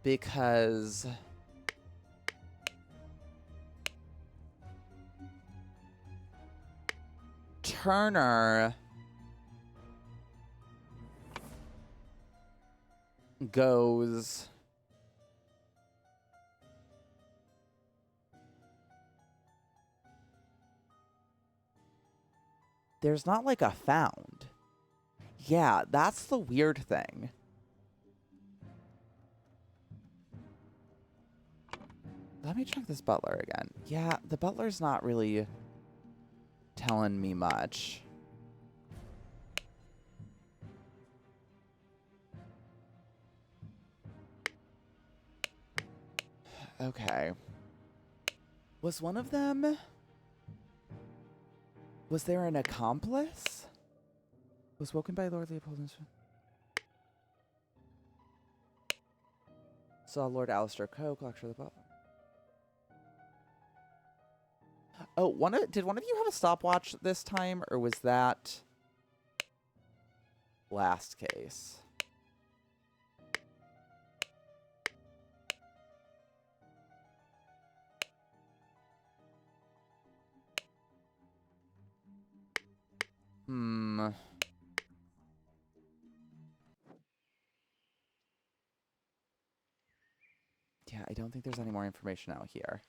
Because Turner goes... There's not like a found. Yeah, that's the weird thing. Let me check this butler again. Yeah, the butler's not really telling me much. Okay. Was one of them... Was there an accomplice? Was woken by Lord Leopold. Saw Lord Alistair Coke lecture the butler. Oh, did one of you have a stopwatch this time, or was that last case? Yeah, I don't think there's any more information out here.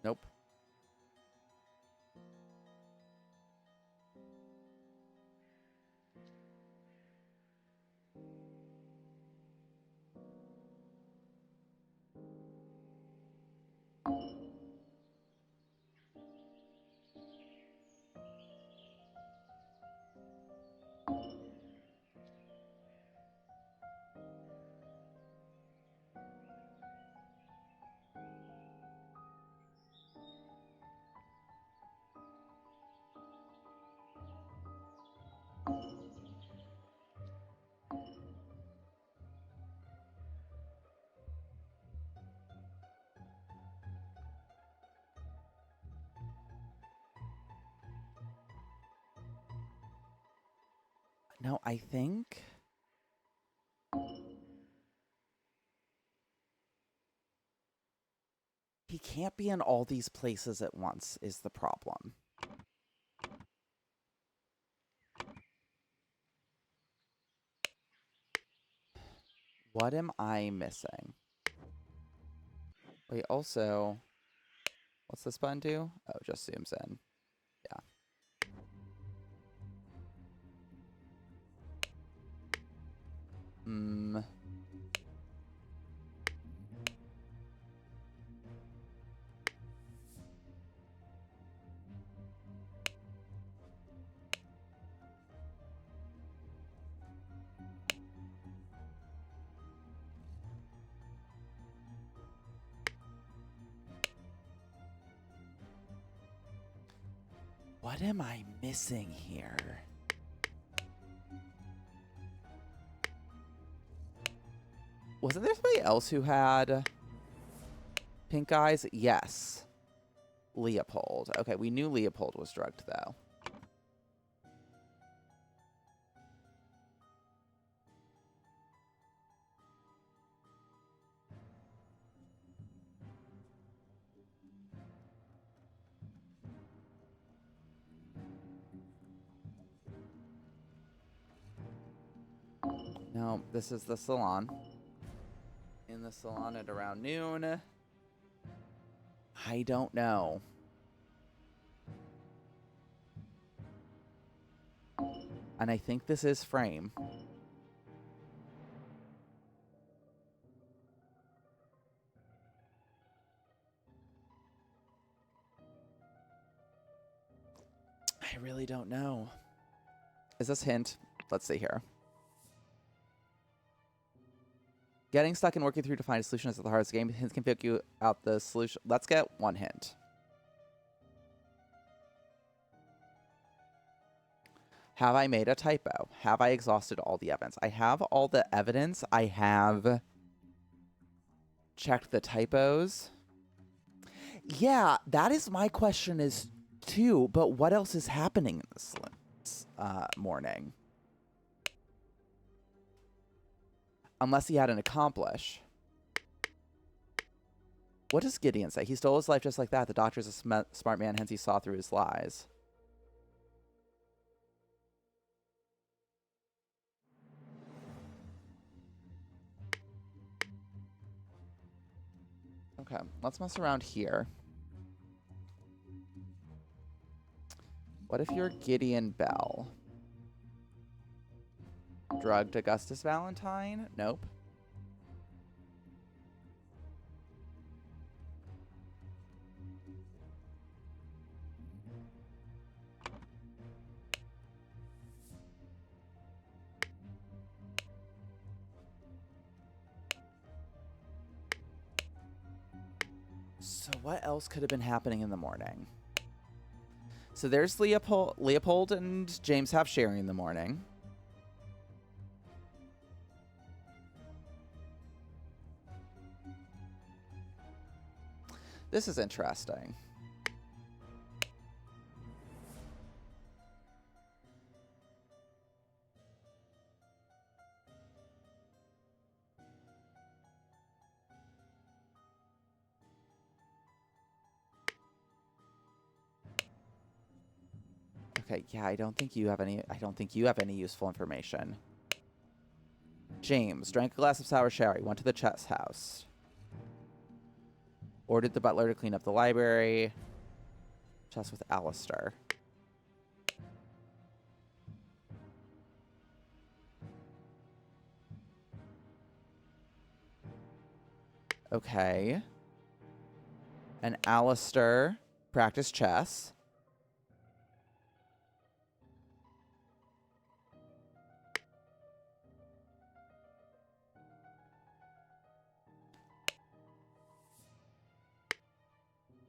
Nope. No, I think... He can't be in all these places at once is the problem. What am I missing? Wait, also... What's this button do? Oh, it just zooms in. Yeah. What am I missing here? Wasn't there somebody else who had pink eyes? Yes. Leopold. Okay, we knew Leopold was drugged, though. No, this is the salon. In the salon at around noon. I don't know. And I think this is Frame. I really don't know. Is this hint? Let's see here. Getting stuck and working through to find a solution is the hardest game. Hints can pick you out the solution. Let's get one hint. Have I made a typo? Have I exhausted all the evidence? I have all the evidence. I have checked the typos. Yeah, that is my question is too, but what else is happening in this morning? Unless he had an accomplice. What does Gideon say? He stole his life just like that. The doctor's a smart man, hence he saw through his lies. Okay, let's mess around here. What if you're Gideon Bell? Drugged Augustus Valentine? Nope. So what else could have been happening in the morning? So there's Leopold and James have Sherry in the morning. This is interesting. Okay, yeah, I don't think you have any useful information. James drank a glass of sour sherry, went to the chess house. Ordered the butler to clean up the library. Chess with Alistair. Okay. And Alistair practiced chess.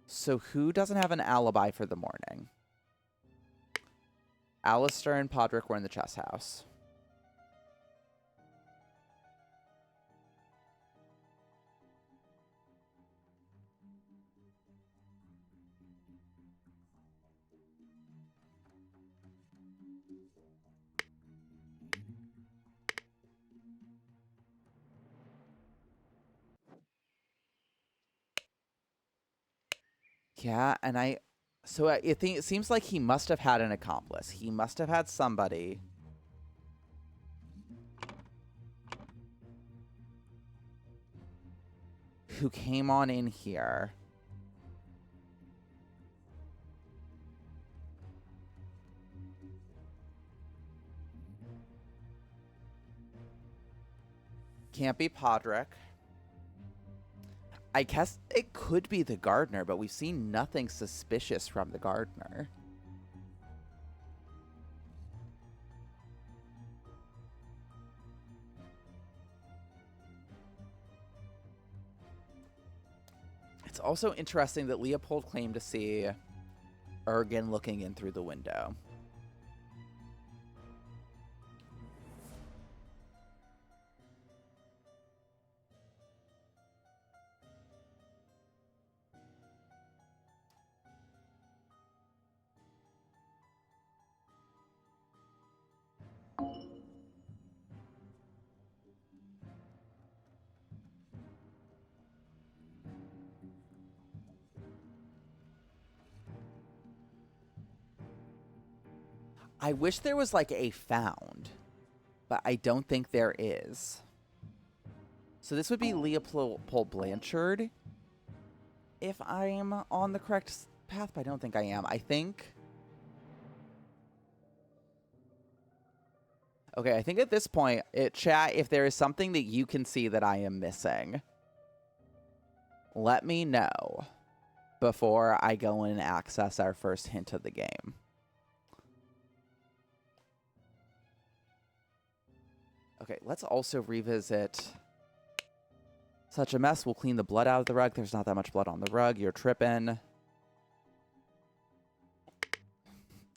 So who doesn't have an alibi for the morning? Alistair and Podrick were in the chess house. Yeah, and so it seems like he must have had an accomplice. He must have had somebody who came on in here. Can't be Podrick. I guess it could be the gardener, but we've seen nothing suspicious from the gardener. It's also interesting that Leopold claimed to see Ergen looking in through the window. I wish there was like a found, but I don't think there is. So this would be Leopold Blanchard, if I'm on the correct path, but I don't think I am. I think... Okay, I think at this point, chat, if there is something that you can see that I am missing, let me know before I go and access our first hint of the game. Okay, let's also revisit... Such a mess. We'll clean the blood out of the rug. There's not that much blood on the rug. You're tripping.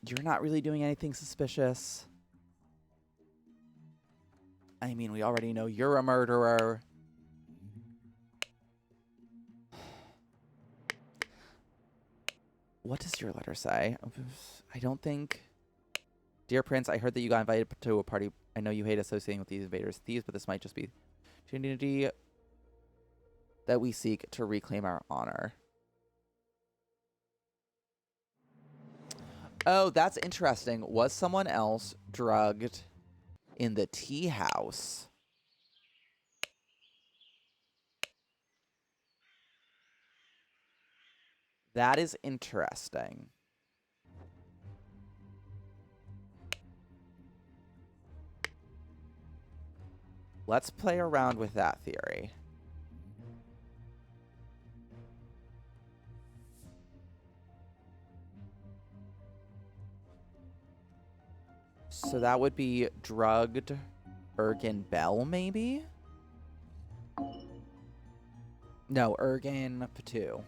You're not really doing anything suspicious. I mean, we already know you're a murderer. What does your letter say? I don't think... Dear Prince, I heard that you got invited to a party. I know you hate associating with these invaders thieves, but this might just be opportunity that we seek to reclaim our honor. Oh, that's interesting. Was someone else drugged in the tea house? That is interesting. Let's play around with that theory. So that would be drugged Ergen Bell, maybe? No, Ergen Patu.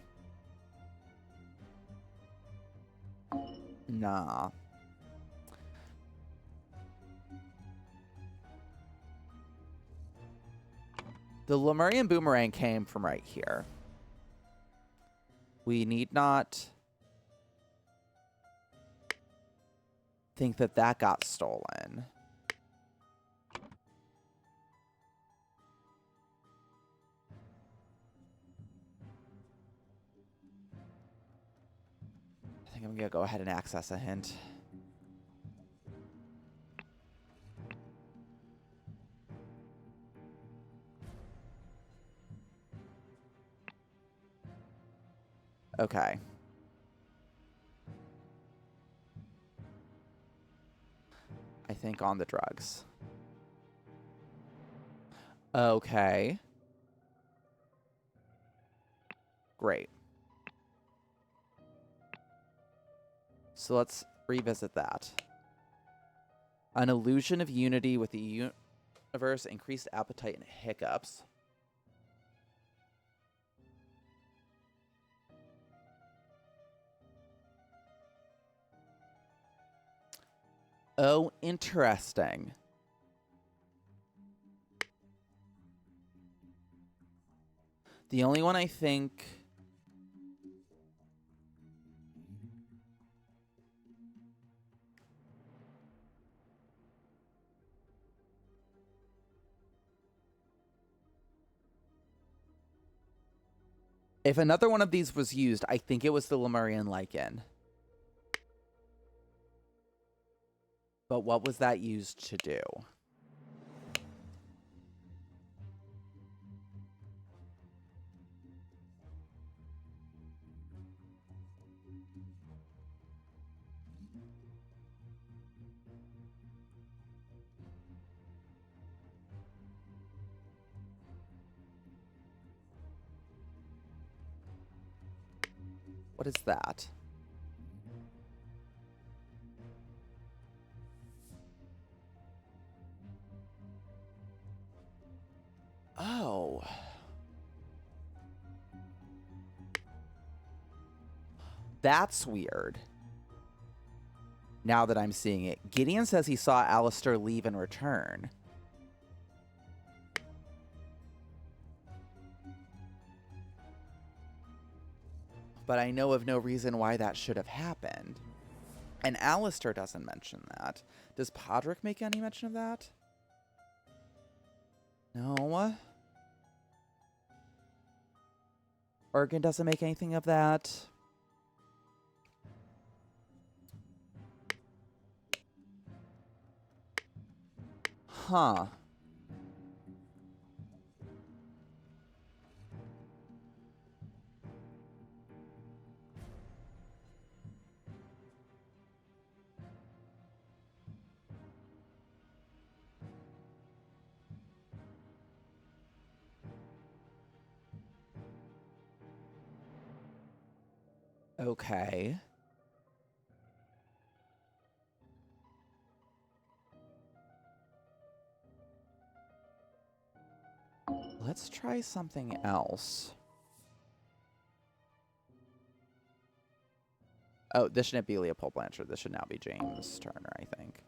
Nah. The Lemurian boomerang came from right here. We need not think that that got stolen. I think I'm going to go ahead and access a hint. Okay. I think on the drugs. Okay. Great. So let's revisit that. An illusion of unity with the universe, increased appetite, and hiccups. Oh, interesting. The only one I think... If another one of these was used, I think it was the Lemurian lichen. But what was that used to do? What is that? Oh. That's weird. Now that I'm seeing it. Gideon says he saw Alistair leave and return. But I know of no reason why that should have happened. And Alistair doesn't mention that. Does Podrick make any mention of that? No. Ergen doesn't make anything of that. Huh. Okay. Let's try something else. Oh, this shouldn't be Leopold Blanchard. This should now be James Turner, I think.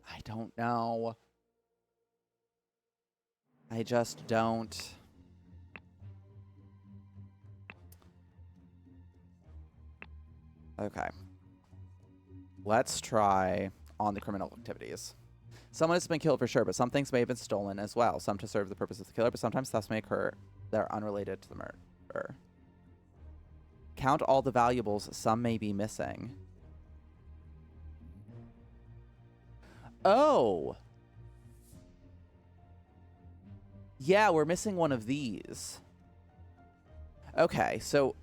I don't know. I just don't. Okay. Let's try on the criminal activities. Someone has been killed for sure, but some things may have been stolen as well. Some to serve the purpose of the killer, but sometimes thefts may occur that are unrelated to the murder. Count all the valuables. Some may be missing. Oh! Yeah, we're missing one of these. Okay, so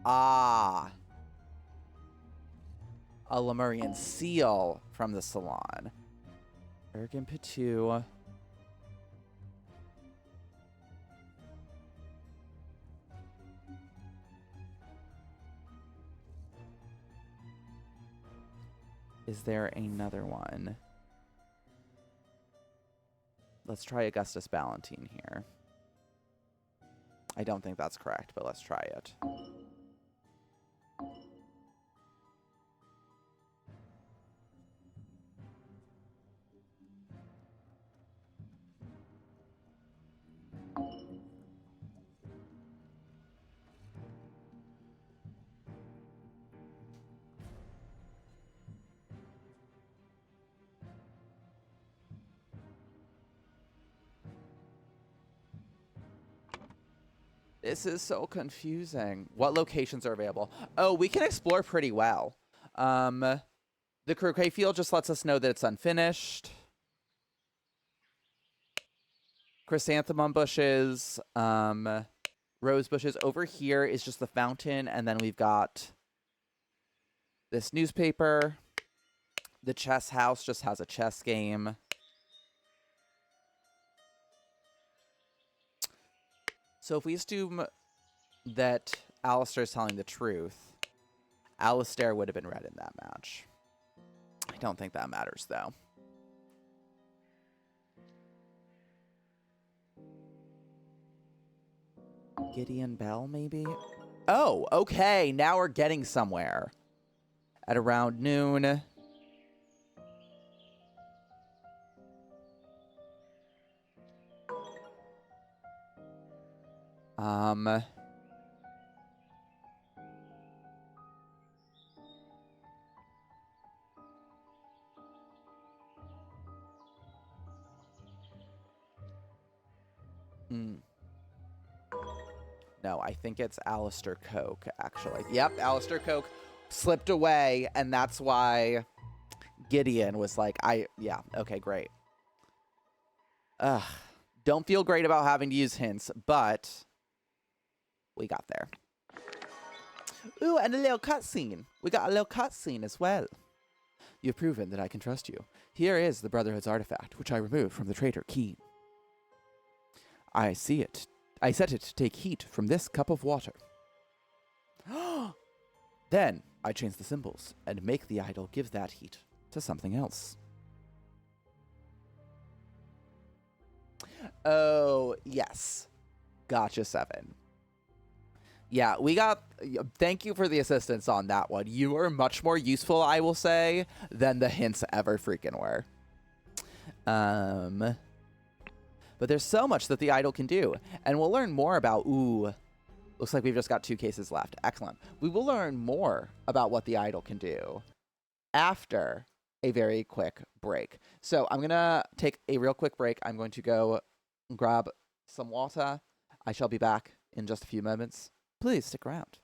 Ah, a Lemurian seal from the salon. Ergen Pitu. Is there another one? Let's try Augustus Ballantine here. I don't think that's correct, but let's try it. This is so confusing. What locations are available? Oh, we can explore pretty well. The croquet field just lets us know that it's unfinished. Chrysanthemum bushes, rose bushes. Over here is just the fountain, and then we've got this newspaper. The chess house just has a chess game. So if we assume that Alistair is telling the truth, Alistair would have been red in that match. I don't think that matters, though. Gideon Bell, maybe? Oh, okay. Now we're getting somewhere. At around noon. No, I think it's Alistair Coke, actually. Yep, Alistair Coke slipped away, and that's why Gideon was like, yeah, okay, great. Ugh. Don't feel great about having to use hints, but we got there. Ooh, and a little cutscene. We got a little cutscene as well. You've proven that I can trust you. Here is the Brotherhood's artifact, which I removed from the traitor Keen. I see it. I set it to take heat from this cup of water. Then I change the symbols and make the idol give that heat to something else. Oh, yes. Gotcha, 7. Yeah, we got... Thank you for the assistance on that one. You were much more useful, I will say, than the hints ever freaking were. But there's so much that the idol can do. And we'll learn more about... Ooh, looks like we've just got 2 cases left. Excellent. We will learn more about what the idol can do after a very quick break. So I'm going to take a real quick break. I'm going to go grab some water. I shall be back in just a few moments. Please stick around.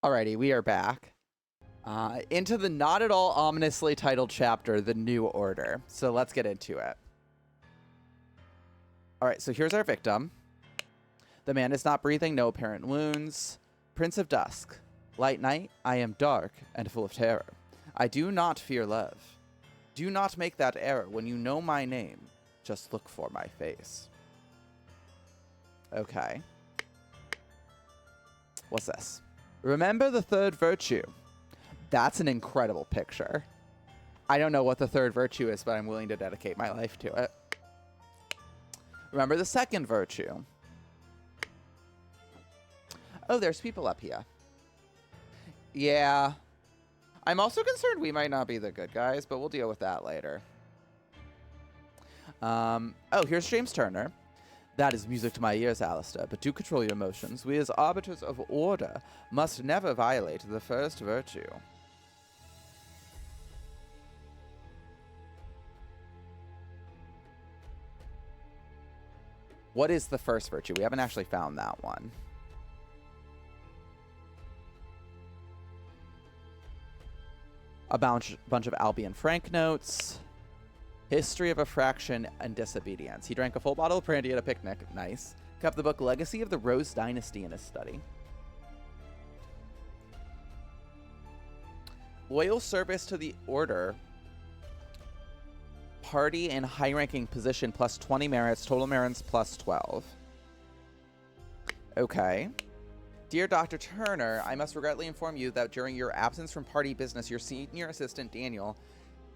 Alrighty, we are back. Into the not at all ominously titled chapter, The New Order. So let's get into it. Alright, so here's our victim. The man is not breathing, no apparent wounds. Prince of Dusk. Light night, I am dark and full of terror. I do not fear love. Do not make that error. When you know my name, just look for my face. Okay. What's this? Remember the third virtue. That's an incredible picture. I don't know what the third virtue is, but I'm willing to dedicate my life to it. Remember the second virtue. Oh, there's people up here. Yeah. I'm also concerned we might not be the good guys, but we'll deal with that later. Oh, here's James Turner. That is music to my ears, Alistair, but do control your emotions. We as arbiters of order must never violate the first virtue. What is the first virtue? We haven't actually found that one. A bunch of Albion Frank notes. History of a fraction and disobedience. He drank a full bottle of brandy at a picnic. Nice. Kept the book Legacy of the Rose Dynasty in his study. Loyal service to the order. Party and high-ranking position plus 20 merits. Total merits plus 12. Okay. Dear Dr. Turner, I must regretfully inform you that during your absence from party business, your senior assistant, Daniel,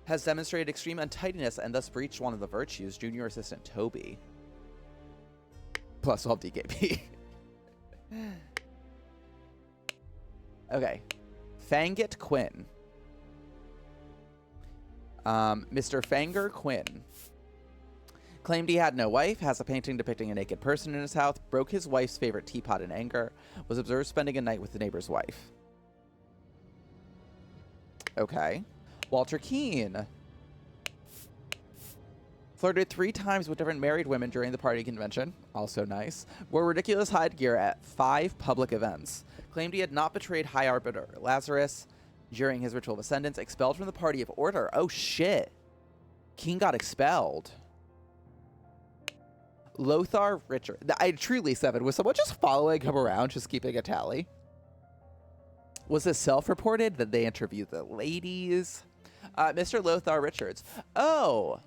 has demonstrated extreme untidiness and thus breached one of the virtues. Junior assistant, Toby. Plus 12 DKP. Okay. Fangit Quinn. Mr. Fanger Quinn. Claimed he had no wife, has a painting depicting a naked person in his house, broke his wife's favorite teapot in anger, was observed spending a night with the neighbor's wife. Okay. Walter Keane. Flirted 3 times with different married women during the party convention. Also nice. Wore ridiculous headgear at 5 public events. Claimed he had not betrayed High Arbiter Lazarus during his ritual of ascendance. Expelled from the party of order. Oh shit. Keane got expelled. Lothar Richard. I truly, Seven, was someone just following him around, just keeping a tally? Was this self-reported? That they interviewed the ladies? Mr. Lothar Richards. Oh.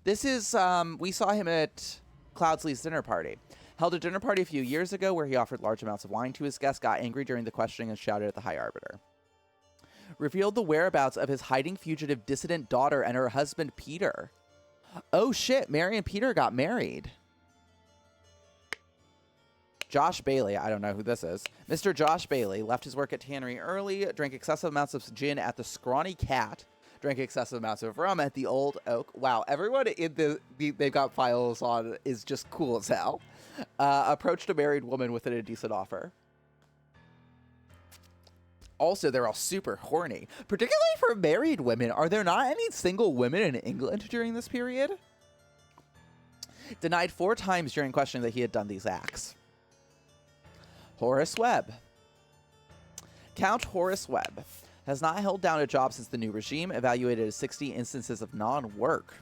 This is, we saw him at Cloudsley's dinner party. Held a dinner party a few years ago where he offered large amounts of wine to his guests, got angry during the questioning and shouted at the High Arbiter. Revealed the whereabouts of his hiding fugitive dissident daughter and her husband, Peter. Oh shit, Mary and Peter got married. Josh Bailey, I don't know who this is. Mr. Josh Bailey left his work at Tannery early, drank excessive amounts of gin at the Scrawny Cat, drank excessive amounts of rum at the Old Oak. Wow, everyone in they've got files on is just cool as hell. Approached a married woman with an indecent offer. Also, they're all super horny, particularly for married women. Are there not any single women in England during this period? Denied 4 times during questioning that he had done these acts. Horace Webb. Count Horace Webb has not held down a job since the new regime, evaluated as 60 instances of non-work.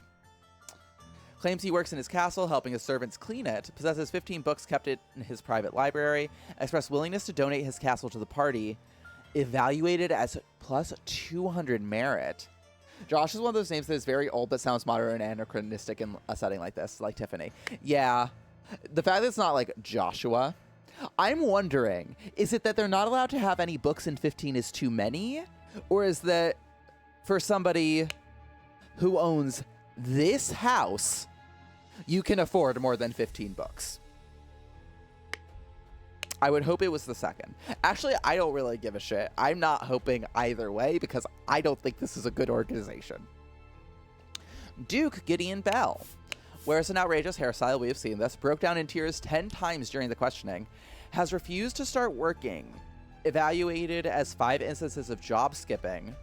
Claims he works in his castle, helping his servants clean it, possesses 15 books kept in his private library, expressed willingness to donate his castle to the party, evaluated as plus 200 merit. Josh is one of those names that is very old but sounds modern and anachronistic in a setting like this, like Tiffany. Yeah, the fact that it's not like Joshua. I'm wondering, is it that they're not allowed to have any books and 15 is too many? Or is that for somebody who owns this house, you can afford more than 15 books? I would hope it was the second. Actually, I don't really give a shit. I'm not hoping either way because I don't think this is a good organization. Duke Gideon Bell wears an outrageous hairstyle. We have seen this. Broke down in tears 10 times during the questioning. Has refused to start working. Evaluated as 5 instances of job skipping.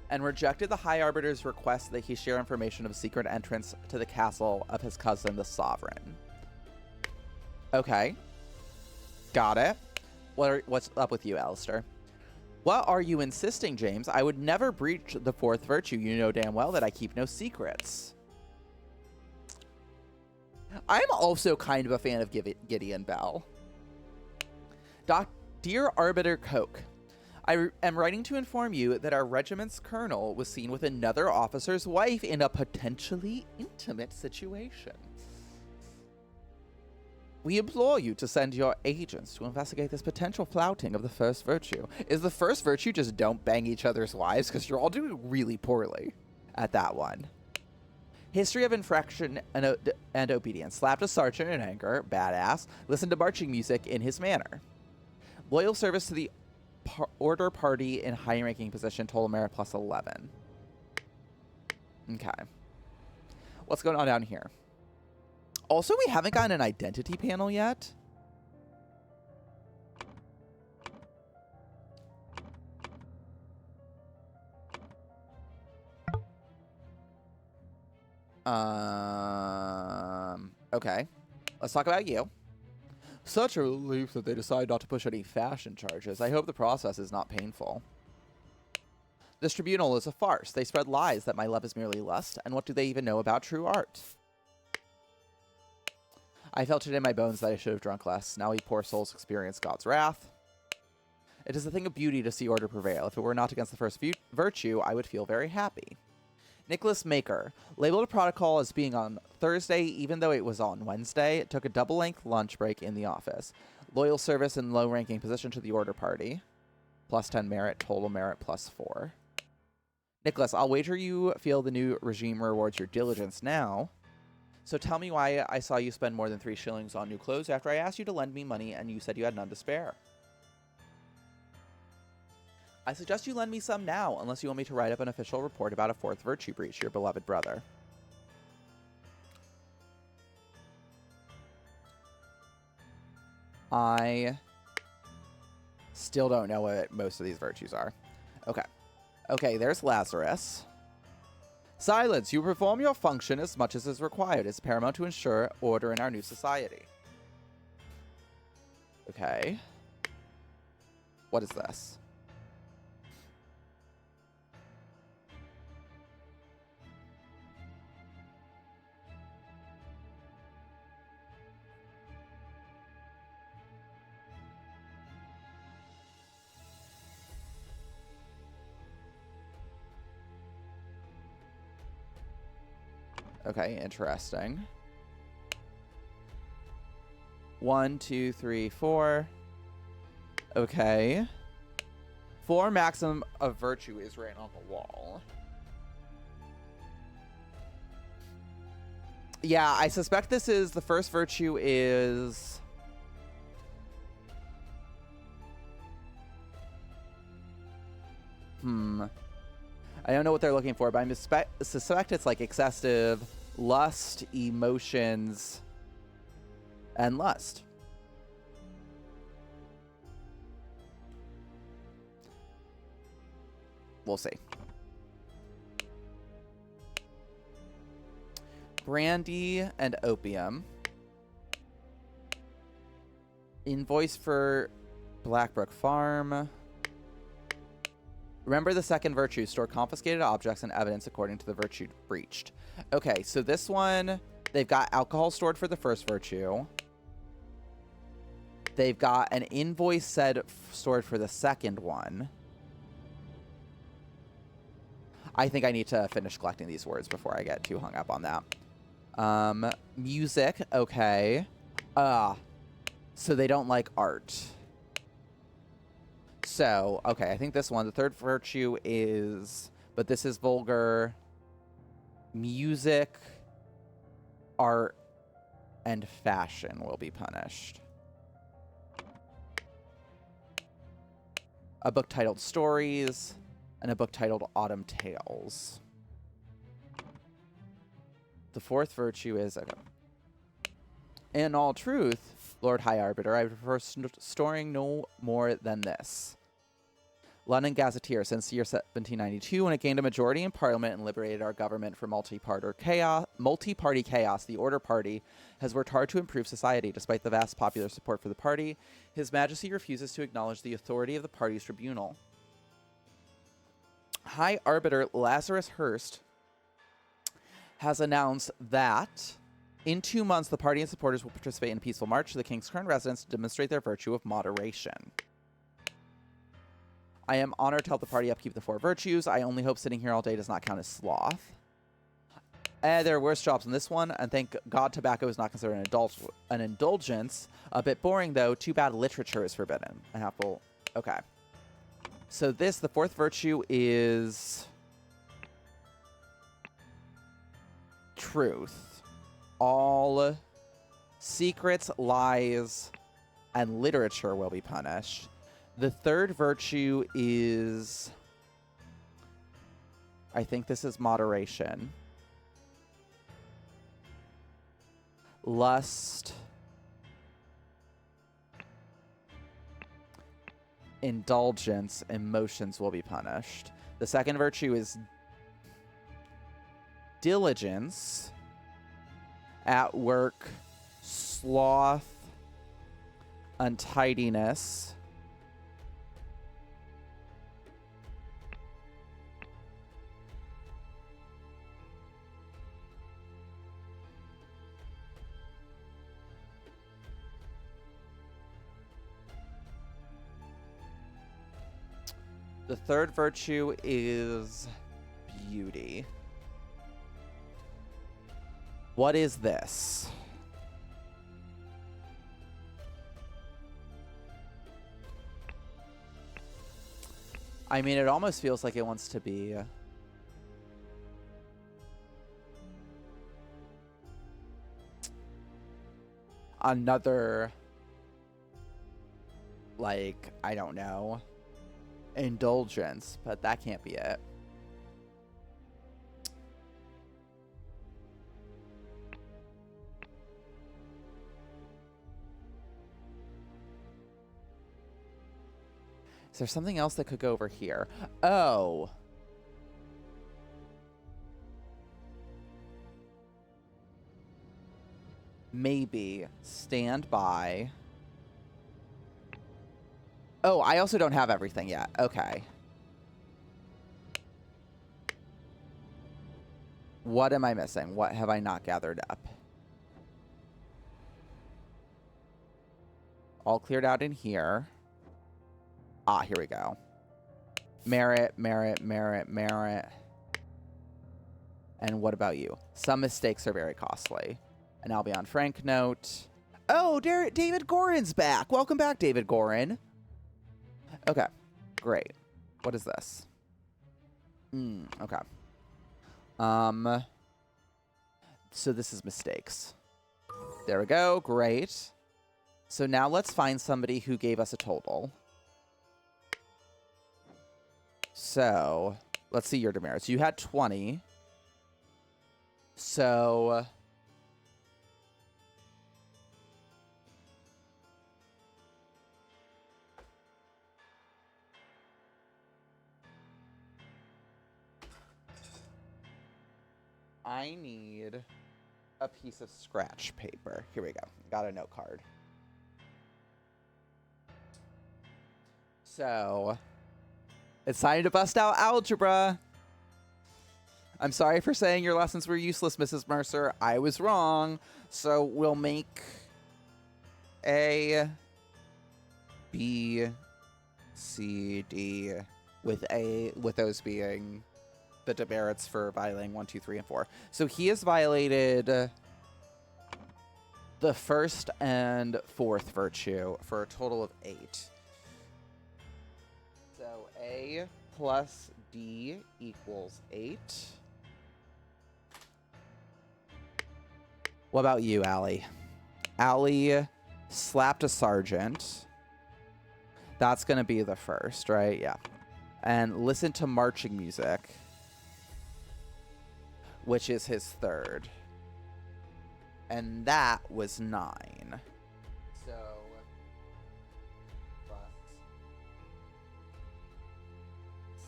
and rejected the High Arbiter's request that he share information of secret entrance to the castle of his cousin, the Sovereign. Okay. Got it. What's up with you, Alistair? What are you insisting, James? I would never breach the fourth virtue. You know damn well that I keep no secrets. I'm also kind of a fan of Gideon Bell. Dear Arbiter Coke, I am writing to inform you that our regiment's colonel was seen with another officer's wife in a potentially intimate situation. We implore you to send your agents to investigate this potential flouting of the first virtue. Is the first virtue just don't bang each other's wives? Because you're all doing really poorly at that one. History of infraction and obedience. Slapped a sergeant in anger. Badass. Listened to marching music in his manner. Loyal service to the order party in high-ranking position. Total merit plus 11. Okay. What's going on down here? Also, we haven't gotten an identity panel yet. Okay. Let's talk about you. Such a relief that they decide not to push any fashion charges. I hope the process is not painful. This tribunal is a farce. They spread lies that my love is merely lust, and what do they even know about true art? I felt it in my bones that I should have drunk less. Now we poor souls experience God's wrath. It is a thing of beauty to see order prevail. If it were not against the first virtue, I would feel very happy. Nicholas Maker. Labeled a protocol as being on Thursday, even though it was on Wednesday. It took a double-length lunch break in the office. Loyal service and low-ranking position to the order party. Plus 10 merit, total merit plus 4. Nicholas, I'll wager you feel the new regime rewards your diligence now. So tell me why I saw you spend more than 3 shillings on new clothes after I asked you to lend me money and you said you had none to spare. I suggest you lend me some now, unless you want me to write up an official report about a fourth virtue breach, your beloved brother. I still don't know what most of these virtues are. Okay. Okay, there's Lazarus. Silence! You perform your function as much as is required. It's paramount to ensure order in our new society. Okay. What is this? Okay, interesting. 1, 2, 3, 4. Okay. 4 maximum of virtue is written on the wall. Yeah, I suspect this is the first virtue is... I don't know what they're looking for, but I suspect it's like excessive lust, emotions, and lust. We'll see. Brandy and opium. Invoice for Blackbrook Farm. Remember the second virtue. Store confiscated objects and evidence according to the virtue breached. Okay, so this one, they've got alcohol stored for the first virtue. They've got an invoice stored for the second one. I think I need to finish collecting these words before I get too hung up on that. Music, okay. So they don't like art. So, okay, I think this one, the third virtue is, but this is vulgar, music, art, and fashion will be punished. A book titled Stories, and a book titled Autumn Tales. The fourth virtue is, okay. In all truth, Lord High Arbiter, I prefer storing no more than this. London Gazetteer, since the year 1792, when it gained a majority in Parliament and liberated our government from multi-party chaos, the Order Party has worked hard to improve society. Despite the vast popular support for the party, His Majesty refuses to acknowledge the authority of the party's tribunal. High Arbiter Lazarus Hurst has announced that in 2 months, the party and supporters will participate in a peaceful march to the King's current residence to demonstrate their virtue of moderation. I am honored to help the party upkeep the 4 virtues. I only hope sitting here all day does not count as sloth. There are worse jobs than this one, and thank God tobacco is not considered an indulgence. A bit boring, though. Too bad literature is forbidden. An apple. Okay. So the 4th virtue is truth. All secrets, lies, and literature will be punished. The 3rd virtue is, I think this is moderation. Lust, indulgence, emotions will be punished. The 2nd virtue is diligence. At work, sloth, untidiness. The 3rd virtue is beauty. What is this? I mean, it almost feels like it wants to be another, like, I don't know, indulgence, but that can't be it. Is there something else that could go over here? Oh. Maybe stand by. Oh, I also don't have everything yet. Okay. What am I missing? What have I not gathered up? All cleared out in here. Ah, here we go. Merit, merit, merit, merit. And what about you? Some mistakes are very costly. And I'll be on Frank note. Oh, David Gorin's back. Welcome back, David Gorin. Okay, great. What is this? Okay. So this is mistakes. There we go. Great. So now let's find somebody who gave us a total. So let's see your demerits. You had 20. So I need a piece of scratch paper. Here we go. Got a note card. So it's time to bust out algebra. I'm sorry for saying your lessons were useless, Mrs. Mercer. I was wrong. So we'll make A, B, C, D, with those being the demerits for violating 1, 2, 3, and 4. So he has violated the 1st and 4th virtue for a total of 8. So A plus D equals 8. What about you, Allie? Allie slapped a sergeant. That's going to be the 1st, right? Yeah. And listen to marching music, which is his 3rd. And that was 9. So, plus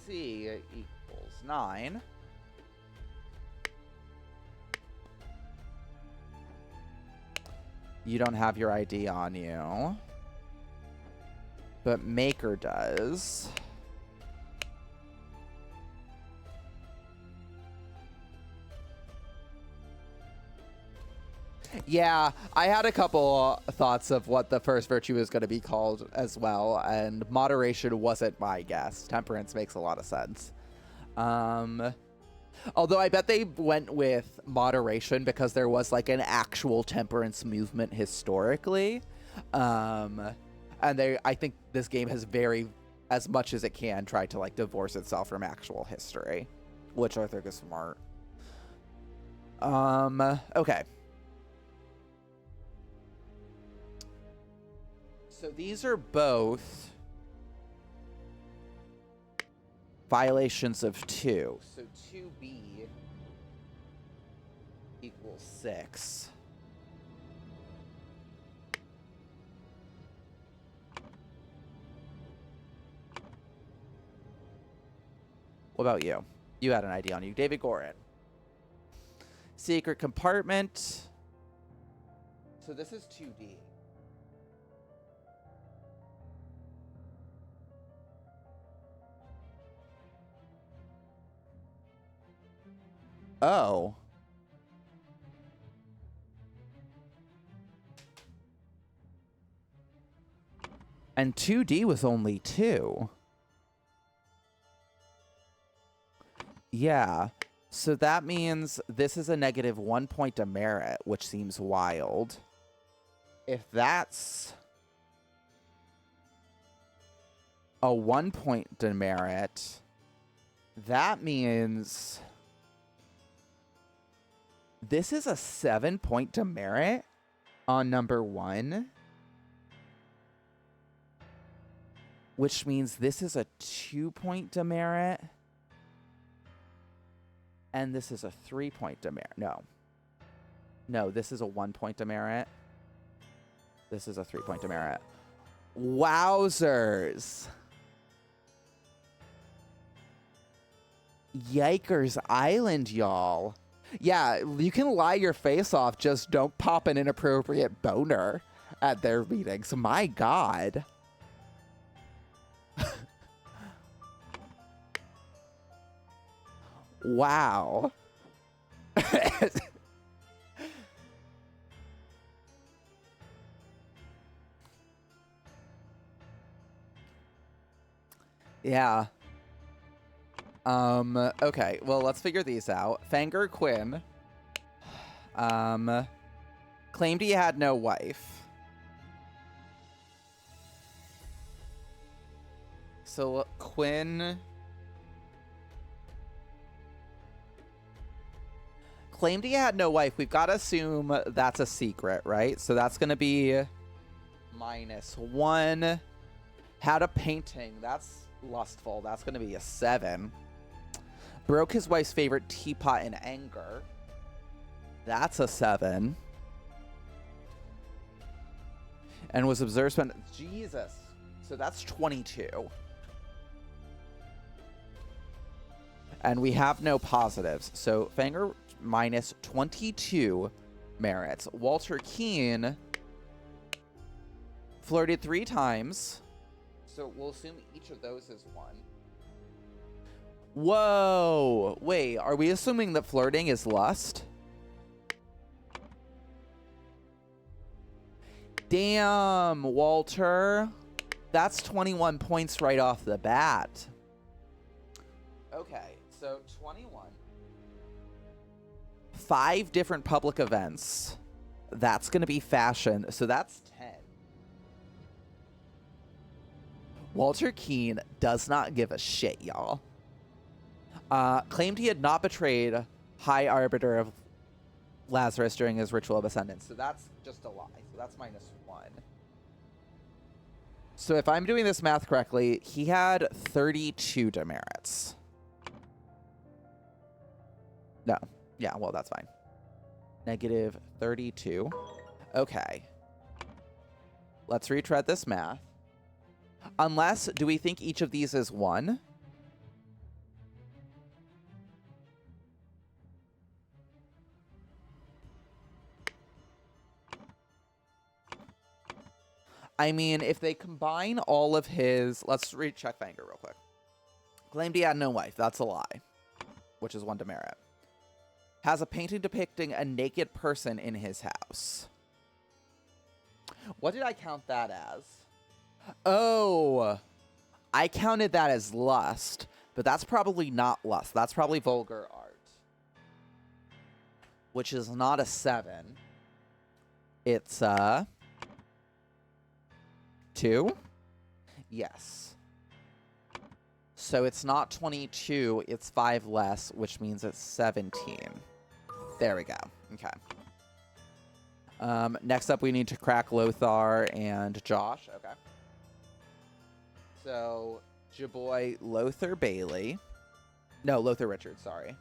C equals 9. You don't have your ID on you, but Maker does. Yeah, I had a couple thoughts of what the first virtue is going to be called as well, and moderation wasn't my guess. Temperance makes a lot of sense. Although I bet they went with moderation because there was like an actual temperance movement historically. And I think this game has as much as it can, tried to like divorce itself from actual history, which I think is smart. Okay. So these are both violations of 2. So 2B equals 6. What about you? You had an ID on you. David Gorin. Secret compartment. So this is 2D. Oh. And 2D was only 2. Yeah. So that means this is a negative 1 point demerit, which seems wild. If that's a 1 point demerit, that means this is a 7 point demerit on number 1, which means this is a 2 point demerit, and this is a 3 point demerit. No, this is a 1 point demerit. This is a 3 point demerit. Wowzers. Yikers Island, y'all. Yeah, you can lie your face off, just don't pop an inappropriate boner at their meetings. My God. Wow. Yeah. Okay, well, let's figure these out. Fanger Quinn, claimed he had no wife. So Quinn claimed he had no wife. We've got to assume that's a secret, right? So that's going to be -1. Had a painting. That's lustful. That's going to be a 7. Broke his wife's favorite teapot in anger. That's a 7. And was observed spend... Jesus. So that's 22. And we have no positives. So Fanger -22 merits. Walter Keane flirted 3 times. So we'll assume each of those is 1. Whoa. Wait, are we assuming that flirting is lust? Damn, Walter. That's 21 points right off the bat. Okay, so 21. 5 different public events. That's going to be fashion. So that's 10. Walter Keane does not give a shit, y'all. Claimed he had not betrayed High Arbiter of Lazarus during his ritual of ascendance. So that's just a lie. So that's -1. So if I'm doing this math correctly, he had 32 demerits. No. Yeah, well, that's fine. -32. Okay. Let's retread this math. Unless, do we think each of these is 1? I mean, if they combine all of his... Let's recheck Vanger real quick. Claimed he had no wife. That's a lie, which is 1 demerit. Has a painting depicting a naked person in his house. What did I count that as? Oh, I counted that as lust, but that's probably not lust. That's probably vulgar art, which is not a 7. It's 2. Yes. So it's not 22, it's 5 less, which means it's 17. There we go. Okay. Next up, we need to crack Lothar and Josh. Okay. So, Jaboy, Lothar Bailey. No, Lothar Richard, sorry.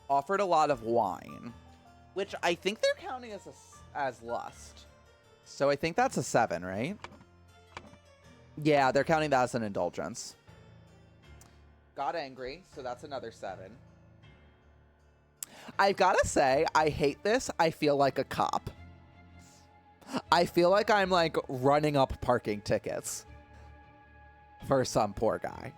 Offered a lot of wine, which I think they're counting as lust. So I think that's a 7, right? Yeah, they're counting that as an indulgence. Got angry, so that's another 7. I've got to say, I hate this. I feel like a cop. I feel like I'm, like, running up parking tickets for some poor guy.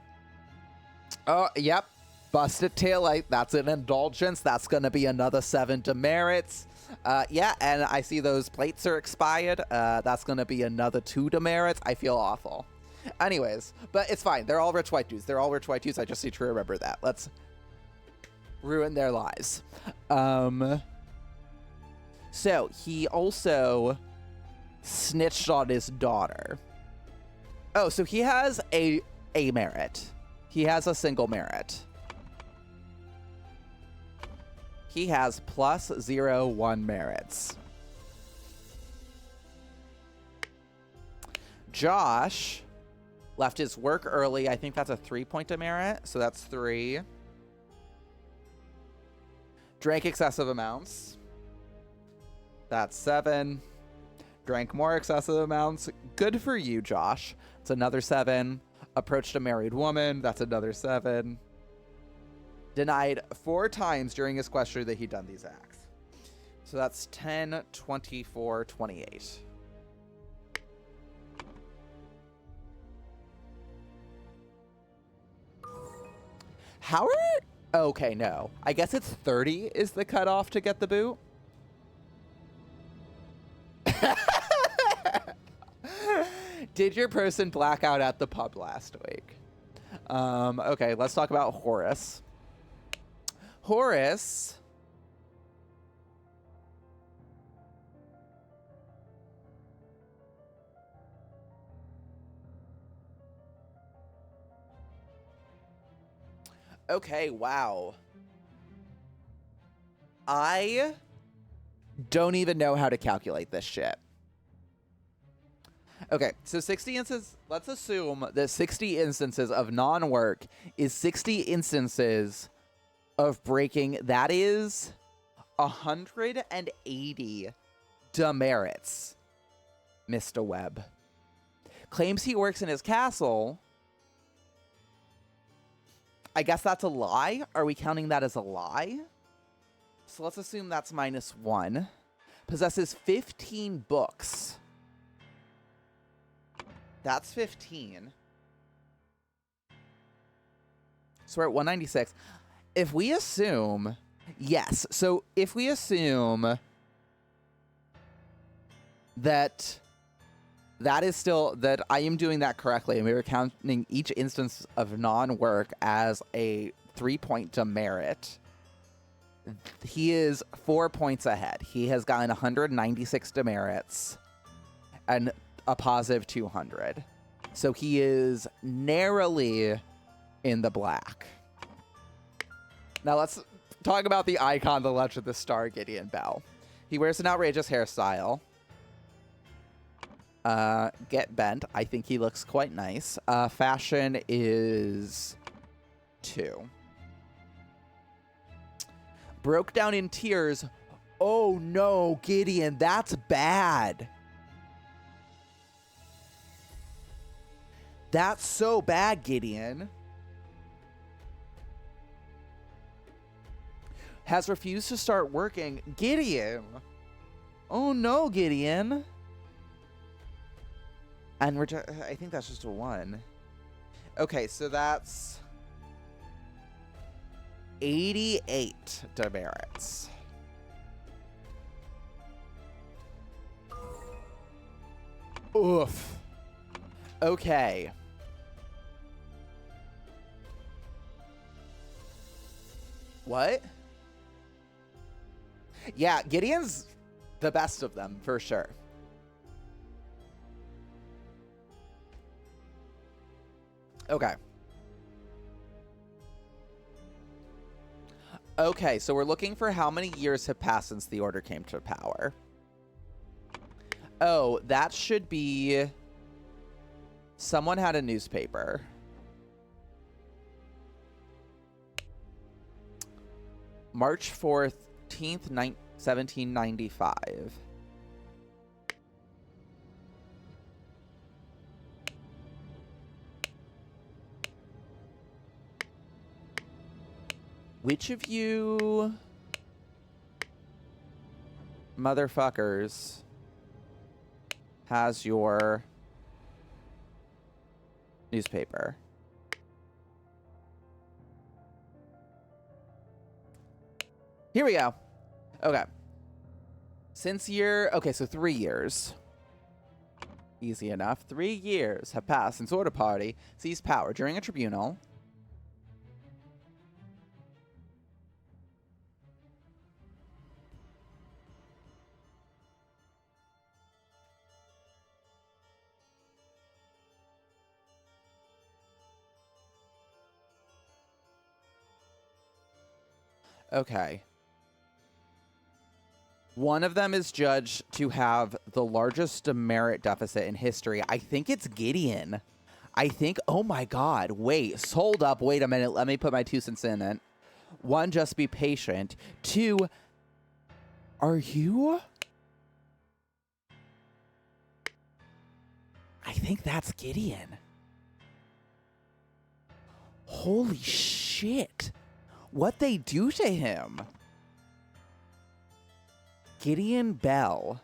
Oh, yep. Busted taillight. That's an indulgence. That's going to be another 7 demerits. Yeah, and I see those plates are expired. That's going to be another 2 demerits. I feel awful. Anyways, but it's fine. They're all rich white dudes. They're all rich white dudes. I just need to remember that. Let's ruin their lives. So he also snitched on his daughter. Oh, so he has a merit. He has a single merit. He has plus 0, 1 merits. Josh left his work early. I think that's a 3-point demerit, so that's 3. Drank excessive amounts. That's 7. Drank more excessive amounts. Good for you, Josh. It's another 7. Approached a married woman. That's another 7. Denied 4 times during his question that he'd done these acts. So that's 10, 24, 28. How are... Okay, no. I guess it's 30 is the cutoff to get the boot. Did your person black out at the pub last week? Okay, let's talk about Horace. Horace... Okay, wow. I don't even know how to calculate this shit. Okay, so 60 instances, let's assume that 60 instances of non-work is 60 instances of breaking. That is 180 demerits, Mr. Webb. Claims he works in his castle. I guess that's a lie. Are we counting that as a lie? So let's assume that's -1. Possesses 15 books. That's 15. So we're at 196. If we assume... Yes. So if we assume that... That is still, that I am doing that correctly, and we were counting each instance of non-work as a 3-point demerit. He is 4 points ahead. He has gotten 196 demerits and a positive 200. So he is narrowly in the black. Now let's talk about the icon, the Legend of the Star, Gideon Bell. He wears an outrageous hairstyle. Get bent. I think he looks quite nice. Fashion is 2. Broke down in tears. Oh no, Gideon, that's bad. That's so bad, Gideon. Has refused to start working. Gideon, Oh no, Gideon. And I think that's just a 1. Okay, so that's 88 demerits. Oof. Okay. What? Yeah, Gideon's the best of them, for sure. Okay. Okay, so we're looking for how many years have passed since the Order came to power. Oh, that should be... Someone had a newspaper. March 14th, 1795. Which of you motherfuckers has your newspaper? Here we go. Okay. Okay, so 3 years. Easy enough. 3 years have passed since Order Party seized power during a tribunal. Okay. One of them is judged to have the largest demerit deficit in history. I think it's Gideon. I think, oh my God, wait, hold up, wait a minute. Let me put my 2 cents in it. 1, just be patient. 2, are you? I think that's Gideon. Holy shit. What they do to him? Gideon Bell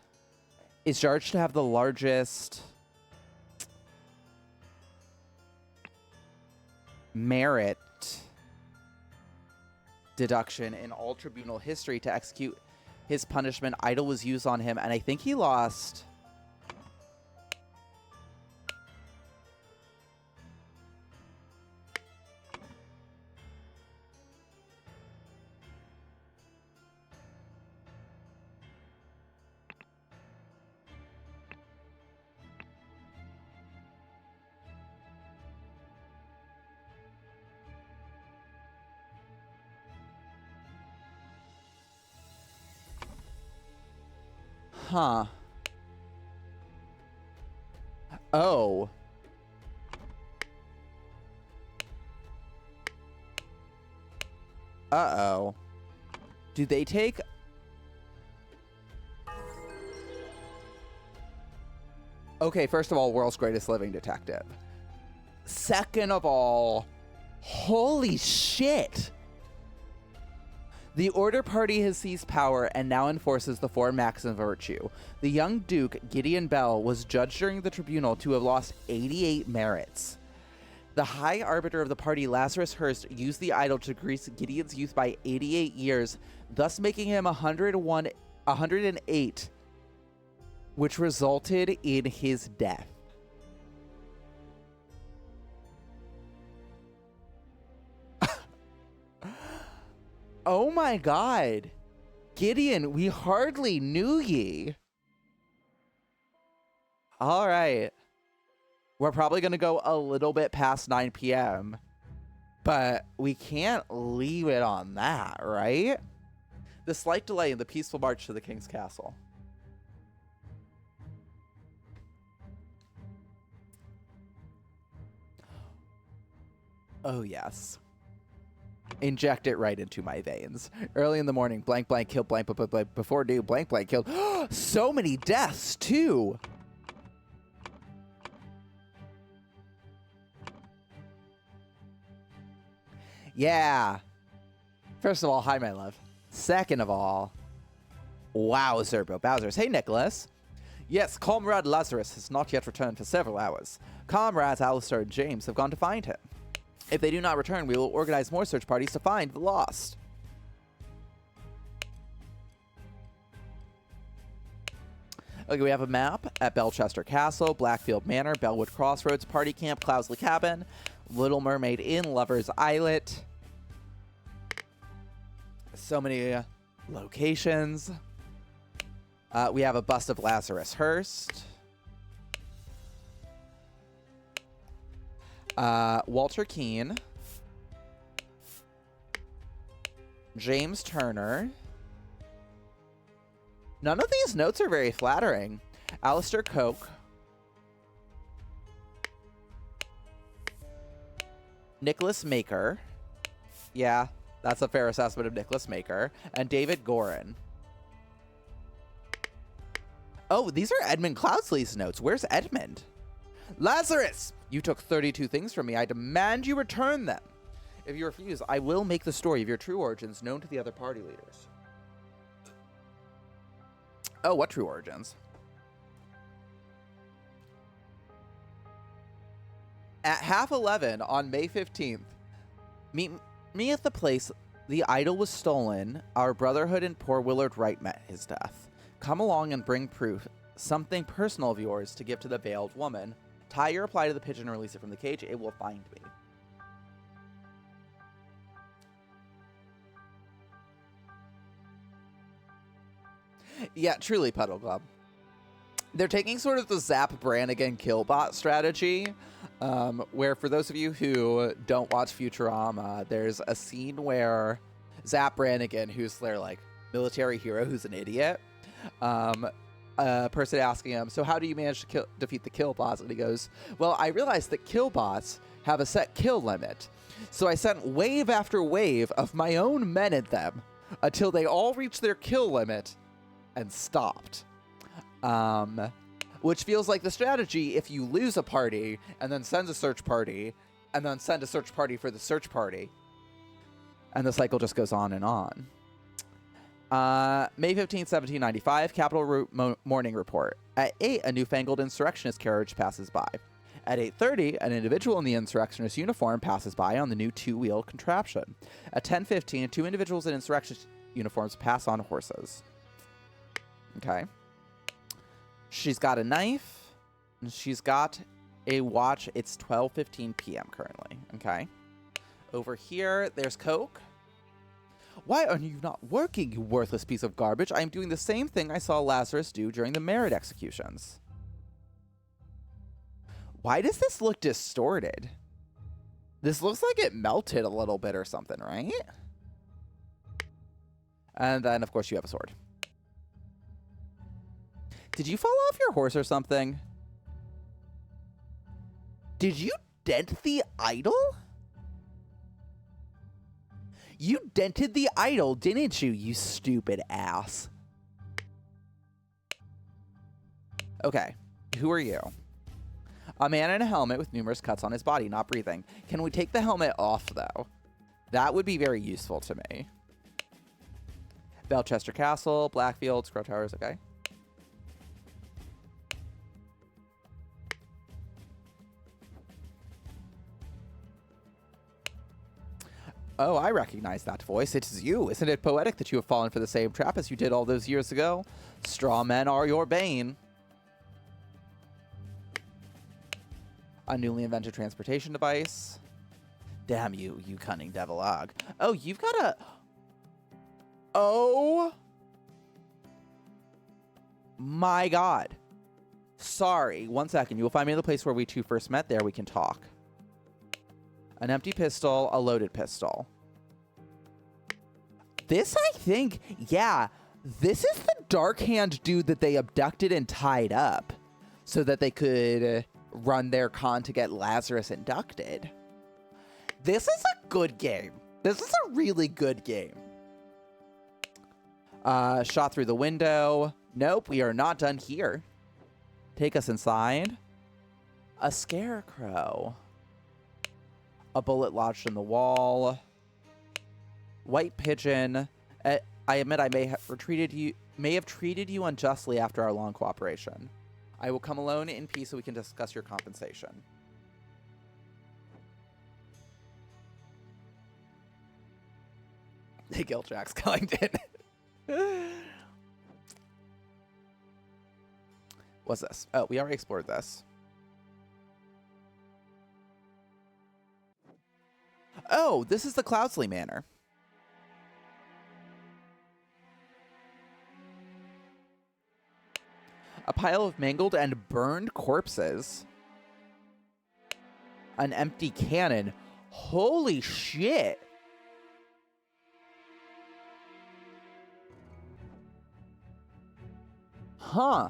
is charged to have the largest merit deduction in all tribunal history. To execute his punishment, idol was used on him, and I think he lost... Huh. Oh. Uh-oh. Do they take... Okay, first of all, world's greatest living detective. Second of all, holy shit! The Order Party has seized power and now enforces the 4 maxims of virtue. The young Duke, Gideon Bell, was judged during the tribunal to have lost 88 merits. The High Arbiter of the party, Lazarus Hurst, used the idol to increase Gideon's youth by 88 years, thus making him 108, which resulted in his death. Oh my God. Gideon, we hardly knew ye. All right. We're probably going to go a little bit past 9 p.m., but we can't leave it on that, right? The slight delay in the peaceful march to the king's castle. Oh, yes. Inject it right into my veins. Early in the morning, blank, blank, killed blank, blank, blank. Before due, blank, blank, killed. So many deaths, too. Yeah. First of all, hi, my love. Second of all, Wow, Zerbo Bowsers. Hey, Nicholas. Yes, Comrade Lazarus has not yet returned for several hours. Comrades Alistair and James have gone to find him. If they do not return, we will organize more search parties to find the lost. Okay, we have a map at Belchester Castle, Blackfield Manor, Bellwood Crossroads, Party Camp, Cloudesley Cabin, Little Mermaid Inn, Lover's Islet. So many locations. We have a bust of Lazarus Hearst. Walter Keane. James Turner. None of these notes are very flattering. Alistair Coke. Nicholas Maker. Yeah, that's a fair assessment of Nicholas Maker. And David Gorin. Oh, these are Edmund Cloudsley's notes. Where's Edmund? Lazarus! You took 32 things from me. I demand you return them. If you refuse, I will make the story of your true origins known to the other party leaders. Oh, what true origins? At 11:30 on May 15th, meet me at the place the idol was stolen. Our Brotherhood and poor Willard Wright met his death. Come along and bring proof, something personal of yours to give to the veiled woman. Tie your reply to the pigeon and release it from the cage. It will find me. Yeah, truly, Puddle Club. They're taking sort of the Zap Brannigan Killbot strategy, where for those of you who don't watch Futurama, there's a scene where Zap Brannigan, who's their like military hero who's an idiot, a person asking him, so how do you manage to defeat the Killbots? And he goes, well, I realized that Killbots have a set kill limit, so I sent wave after wave of my own men at them until they all reached their kill limit and stopped. Which feels like the strategy if you lose a party and then send a search party and then send a search party for the search party. And the cycle just goes on and on. May 15th, 1795, Capitol Morning Report. At 8, a newfangled insurrectionist carriage passes by. At 8:30, an individual in the insurrectionist uniform passes by on the new two-wheel contraption. At 10:15, 2 individuals in insurrectionist uniforms pass on horses. Okay. She's got a knife. And she's got a watch. It's 12:15 p.m. currently. Okay. Over here, there's Coke. Why are you not working, you worthless piece of garbage? I am doing the same thing I saw Lazarus do during the Merritt executions. Why does this look distorted? This looks like it melted a little bit or something, right? And then, of course, you have a sword. Did you fall off your horse or something? Did you dent the idol? You dented the idol, didn't you, you stupid ass? Okay, who are you? A man in a helmet with numerous cuts on his body, not breathing. Can we take the helmet off, though? That would be very useful to me. Belchester Castle, Blackfield, Scrub Towers, okay. Oh, I recognize that voice. It is you. Isn't it poetic that you have fallen for the same trap as you did all those years ago? Straw men are your bane. A newly invented transportation device. Damn you, you cunning devil og. Oh, you've got a... Oh! My God. Sorry. 1 second. You will find me in the place where we two first met. There we can talk. An empty pistol, a loaded pistol. This, I think, yeah, this is the Dark Hand dude that they abducted and tied up so that they could run their con to get Lazarus inducted. This is a good game. This is a really good game. Shot through the window. Nope, we are not done here. Take us inside. A scarecrow. A bullet lodged in the wall. White pigeon. I admit I may have retreated may have treated you unjustly after our long cooperation. I will come alone in peace so we can discuss your compensation. Hey, Giljack's Collington. What's this? Oh, we already explored this. Oh, this is the Cloudsley Manor. A pile of mangled and burned corpses. An empty cannon. Holy shit. Huh.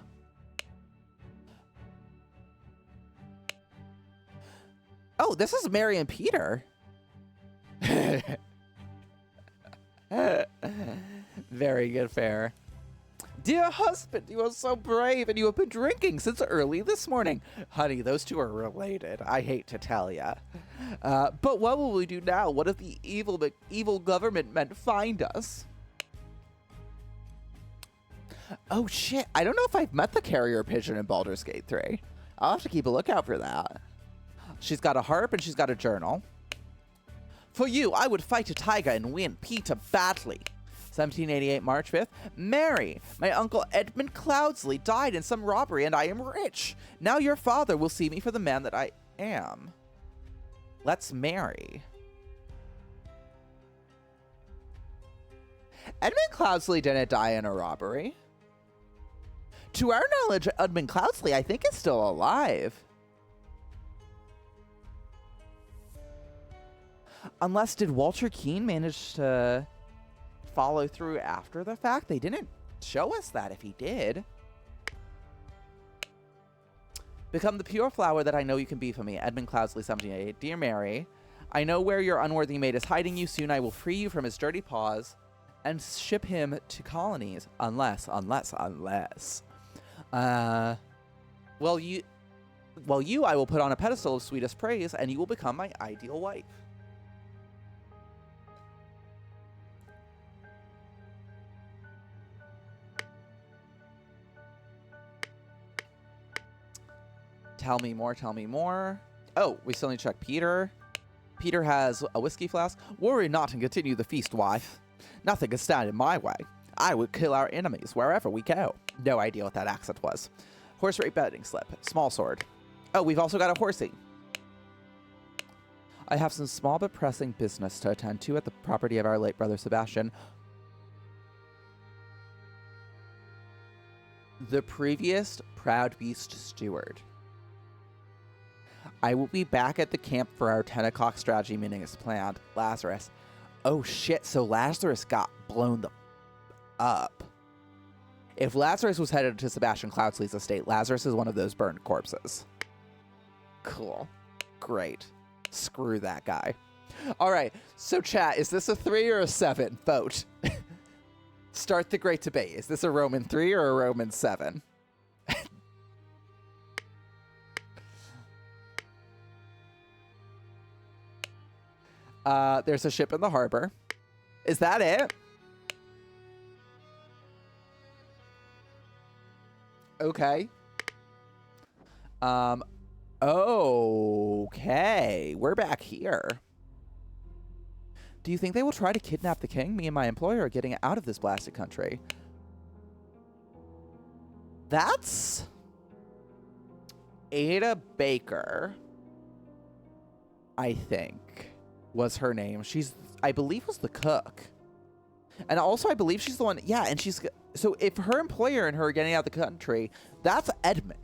Oh, this is Mary and Peter. Very good fare. Dear husband, you are so brave, and you have been drinking since early this morning. Honey, those two are related. I hate to tell ya. But what will we do now? What if the evil government men find us? Oh, shit. I don't know if I've met the carrier pigeon in Baldur's Gate 3. I'll have to keep a lookout for that. She's got a harp and she's got a journal. For you, I would fight a tiger and win Peter badly. 1788, March 5th. Mary, my uncle Edmund Cloudsley died in some robbery and I am rich. Now your father will see me for the man that I am. Let's marry. Edmund Cloudsley didn't die in a robbery. To our knowledge, Edmund Cloudsley, I think, is still alive. Unless, did Walter Keane manage to follow through after the fact? They didn't show us that if he did. Become the pure flower that I know you can be for me. Edmund Cloudsley, 1788. Dear Mary, I know where your unworthy mate is hiding you. Soon I will free you from his dirty paws and ship him to colonies. Unless. Well, you, I will put on a pedestal of sweetest praise, and you will become my ideal wife. Tell me more, tell me more. Oh, we still need to check Peter. Peter has a whiskey flask. Worry not and continue the feast, wife. Nothing can stand in my way. I would kill our enemies wherever we go. No idea what that accent was. Horse rate betting slip. Small sword. Oh, we've also got a horsey. I have some small but pressing business to attend to at the property of our late brother Sebastian. The previous Proud Beast steward. I will be back at the camp for our 10 o'clock strategy meeting as planned. Lazarus. Oh shit, so Lazarus got blown up. If Lazarus was headed to Sebastian Cloudsley's estate, Lazarus is one of those burned corpses. Cool. Great. Screw that guy. All right, so chat, is this a 3 or a 7? Vote. Start the great debate. Is this a Roman 3 or a Roman 7? There's a ship in the harbor. Is that it? Okay. Okay. We're back here. Do you think they will try to kidnap the king? Me and my employer are getting out of this blasted country. That's Ada Baker, I think, was her name. She's, I believe, was the cook. And also, I believe she's the one, yeah, and she's, so if her employer and her are getting out of the country, that's Edmund.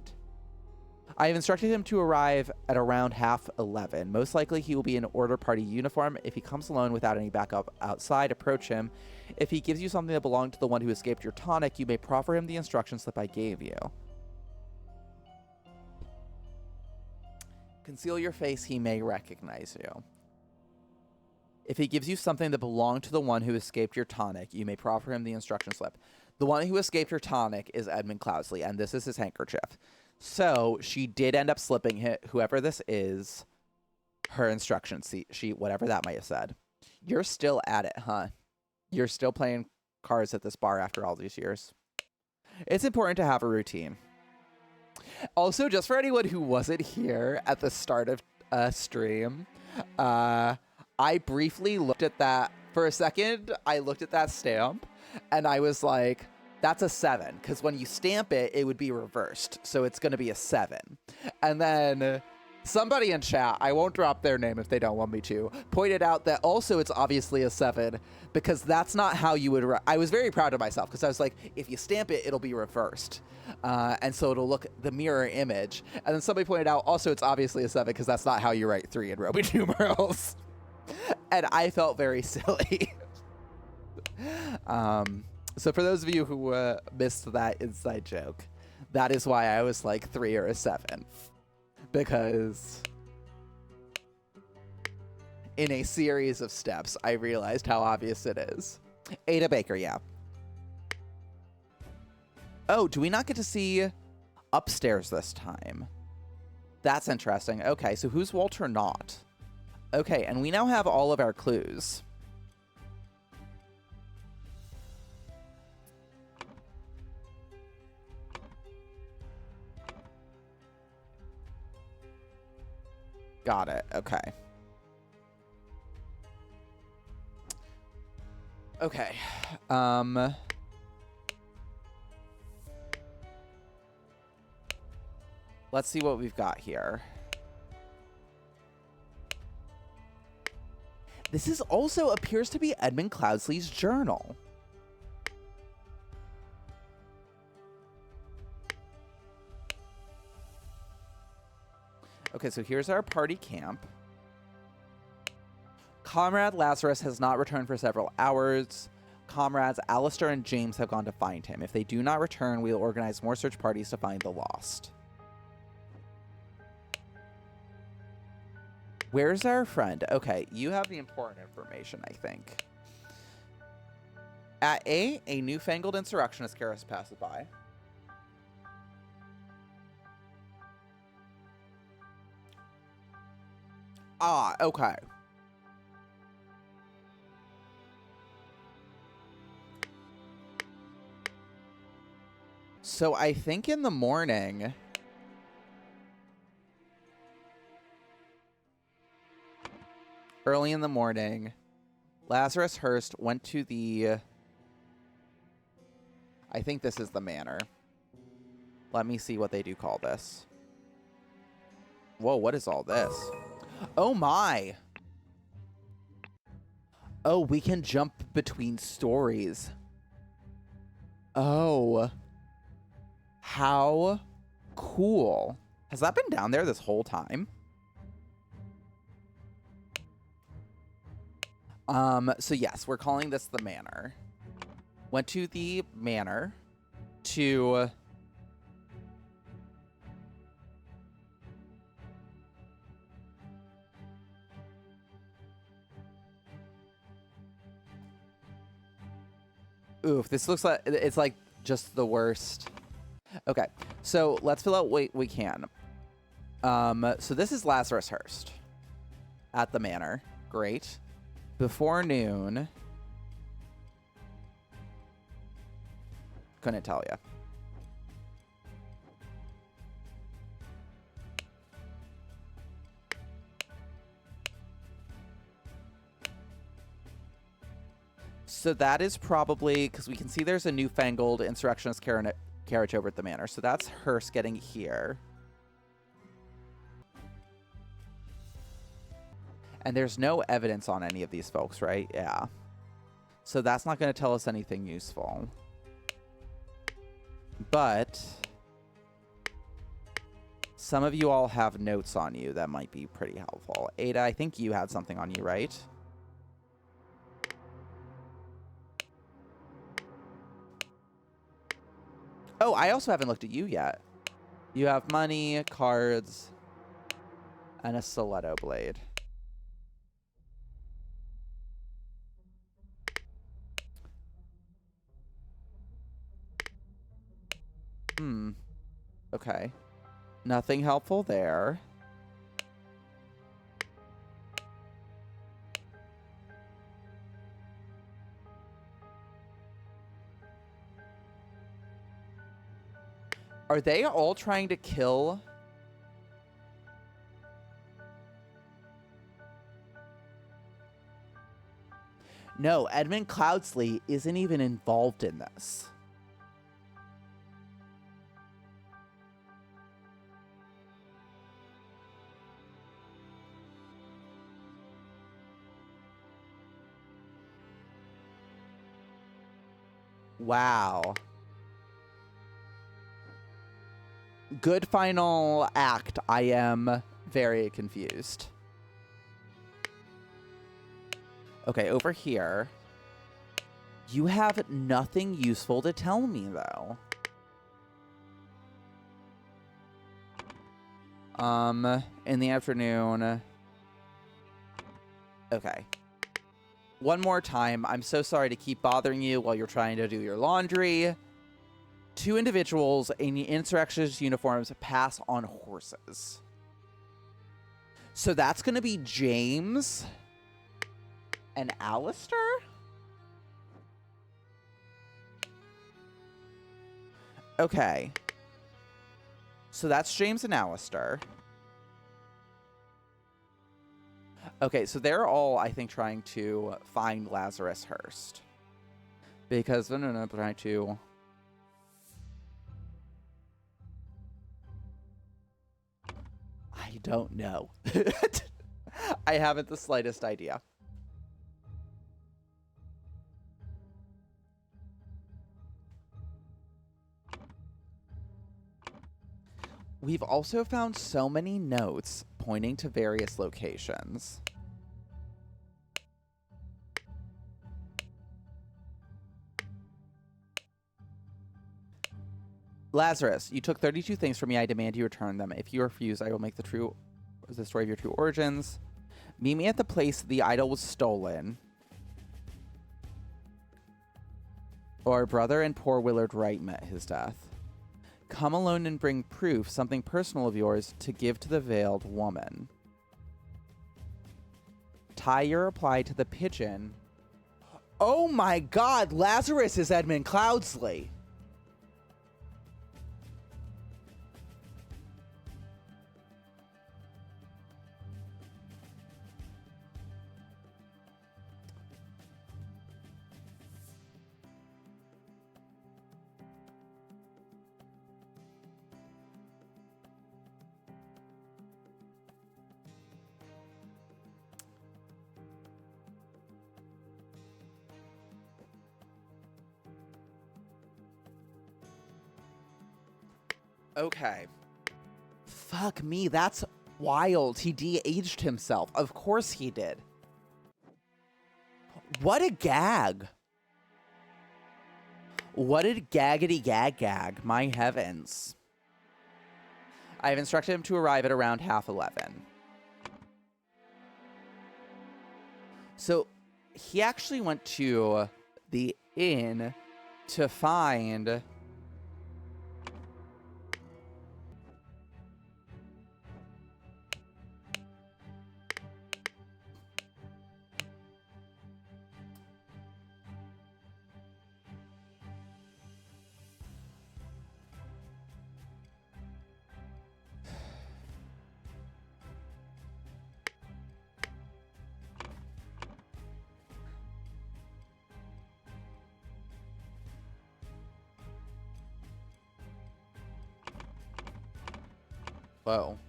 I have instructed him to arrive at around 11:30. Most likely, he will be in order party uniform. If he comes alone without any backup outside, approach him. If he gives you something that belonged to the one who escaped your tonic, you may proffer him the instruction slip I gave you. Conceal your face, he may recognize you. If he gives you something that belonged to the one who escaped your tonic, you may proffer him the instruction slip. The one who escaped your tonic is Edmund Cloudsley, and this is his handkerchief. So she did end up slipping whoever this is, her instruction sheet, whatever that might have said. You're still at it, huh? You're still playing cards at this bar after all these years. It's important to have a routine. Also, just for anyone who wasn't here at the start of stream, I briefly looked at that for a second. I looked at that stamp and I was like, that's a 7, because when you stamp it, it would be reversed. So it's going to be a 7. And then somebody in chat, I won't drop their name if they don't want me to, pointed out that also it's obviously a 7 because that's not how you would... I was very proud of myself because I was like, if you stamp it, it'll be reversed. And so it'll look the mirror image. And then somebody pointed out also it's obviously a 7 because that's not how you write 3 in Roman numerals. And I felt very silly. So for those of you who missed that inside joke, that is why I was like 3 or a 7. Because in a series of steps, I realized how obvious it is. Ada Baker, yeah. Oh, do we not get to see upstairs this time? That's interesting. Okay, so who's Walter not? Okay, and we now have all of our clues. Got it. Okay. Okay. Let's see what we've got here. This is also appears to be Edmund Cloudsley's journal. Okay, so here's our party camp. Comrade Lazarus has not returned for several hours. Comrades Alistair and James have gone to find him. If they do not return, we'll organize more search parties to find the lost. Where's our friend? Okay, you have the important information, I think. At A newfangled insurrectionist carriage passes by. Ah, okay. So I think in the morning... Early in the morning, Lazarus Hurst went to the... I think this is the manor. Let me see what they do call this. Whoa, what is all this? Oh my! Oh, we can jump between stories. Oh. How cool. Has that been down there this whole time? So yes, we're calling this the manor. Went to the manor to... Oof, this looks like it's like just the worst. Okay, so let's fill out what we can. So this is Lazarus Hurst at the manor. Great. Before noon. Couldn't tell you. So that is probably, because we can see there's a newfangled insurrectionist carriage over at the manor. So that's Hurst getting here. And there's no evidence on any of these folks, right? Yeah. So that's not going to tell us anything useful. But some of you all have notes on you that might be pretty helpful. Ada, I think you had something on you, right? Oh, I also haven't looked at you yet. You have money, cards, and a stiletto blade. Okay. Nothing helpful there. Are they all trying to kill? No, Edmund Cloudsley isn't even involved in this. Wow. Good final act. I am very confused. Okay, over here. You have nothing useful to tell me, though. In the afternoon. Okay. One more time. I'm so sorry to keep bothering you while you're trying to do your laundry. 2 individuals in insurrectionist uniforms pass on horses. So that's going to be James and Alistair? Okay. So that's James and Alistair. Okay, so they're all, I think, trying to find Lazarus Hurst. Because, trying to... I don't know. I haven't the slightest idea. We've also found so many notes pointing to various locations. Lazarus, you took 32 things from me. I demand you return them. If you refuse, I will make the story of your true origins. Meet me at the place the idol was stolen. Or brother and poor Willard Wright met his death. Come alone and bring proof, something personal of yours, to give to the veiled woman. Tie your reply to the pigeon. Oh my god, Lazarus is Edmund Cloudsley. Okay. Fuck me, that's wild. He de-aged himself. Of course he did. What a gag. What a gaggity gag. My heavens. I have instructed him to arrive at around 11:30. So he actually went to the inn to find... Whoa.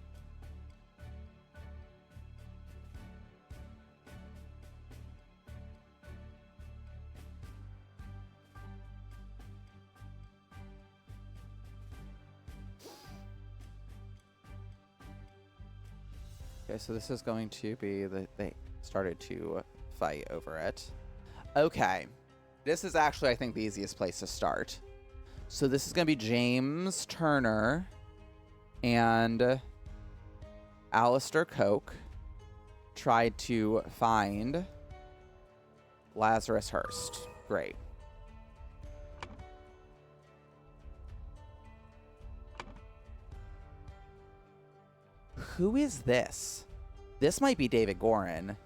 Okay, so this is going to be they started to fight over it. Okay. This is actually, I think, the easiest place to start. So this is going to be James Turner and Alistair Coke tried to find Lazarus Hurst. Great. Who is this? This might be David Gorin.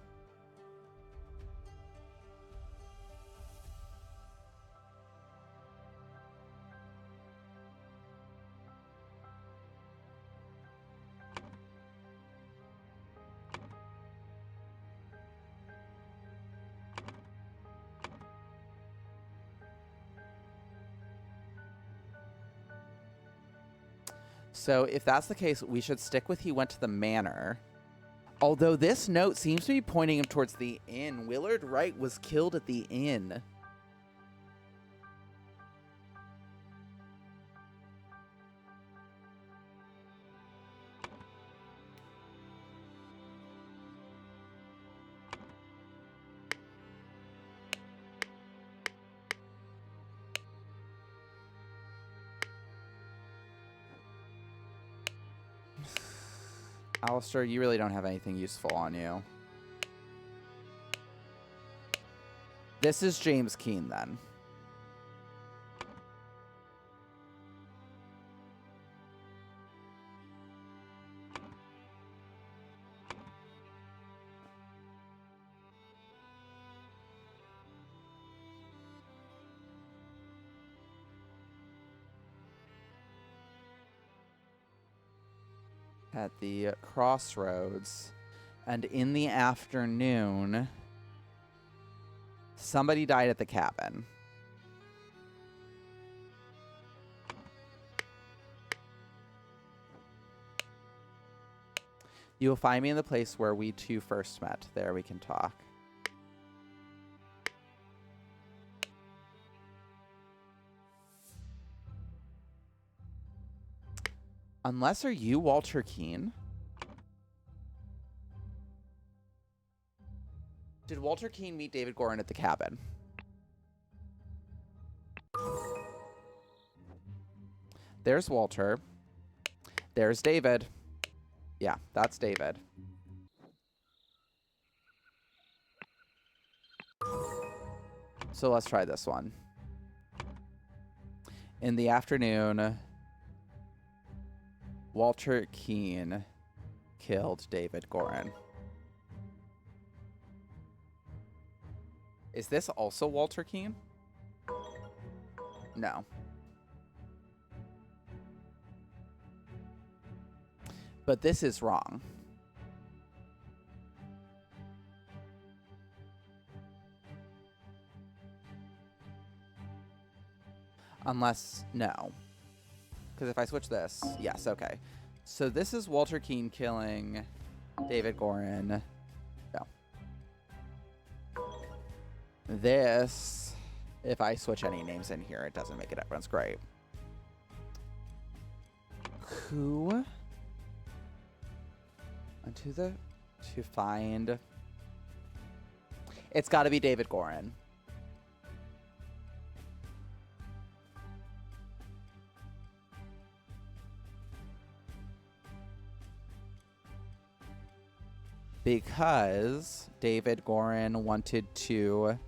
So if that's the case, we should stick with he went to the manor. Although this note seems to be pointing him towards the inn. Willard Wright was killed at the inn. Alistair, you really don't have anything useful on you. This is James Keen, then. At the crossroads, and in the afternoon, somebody died at the cabin. You will find me in the place where we two first met. There we can talk. Unless, are you Walter Keene? Did Walter Keene meet David Gorin at the cabin? There's Walter. There's David. Yeah, that's David. So let's try this one. In the afternoon, Walter Keene killed David Gorin. Is this also Walter Keene? No. But this is wrong. Unless, no. Because if I switch this, yes, okay. So this is Walter Keene killing David Gorin. No. This, if I switch any names in here, it doesn't make a difference. Great. Who? To find. It's got to be David Gorin. Because David Gorin wanted to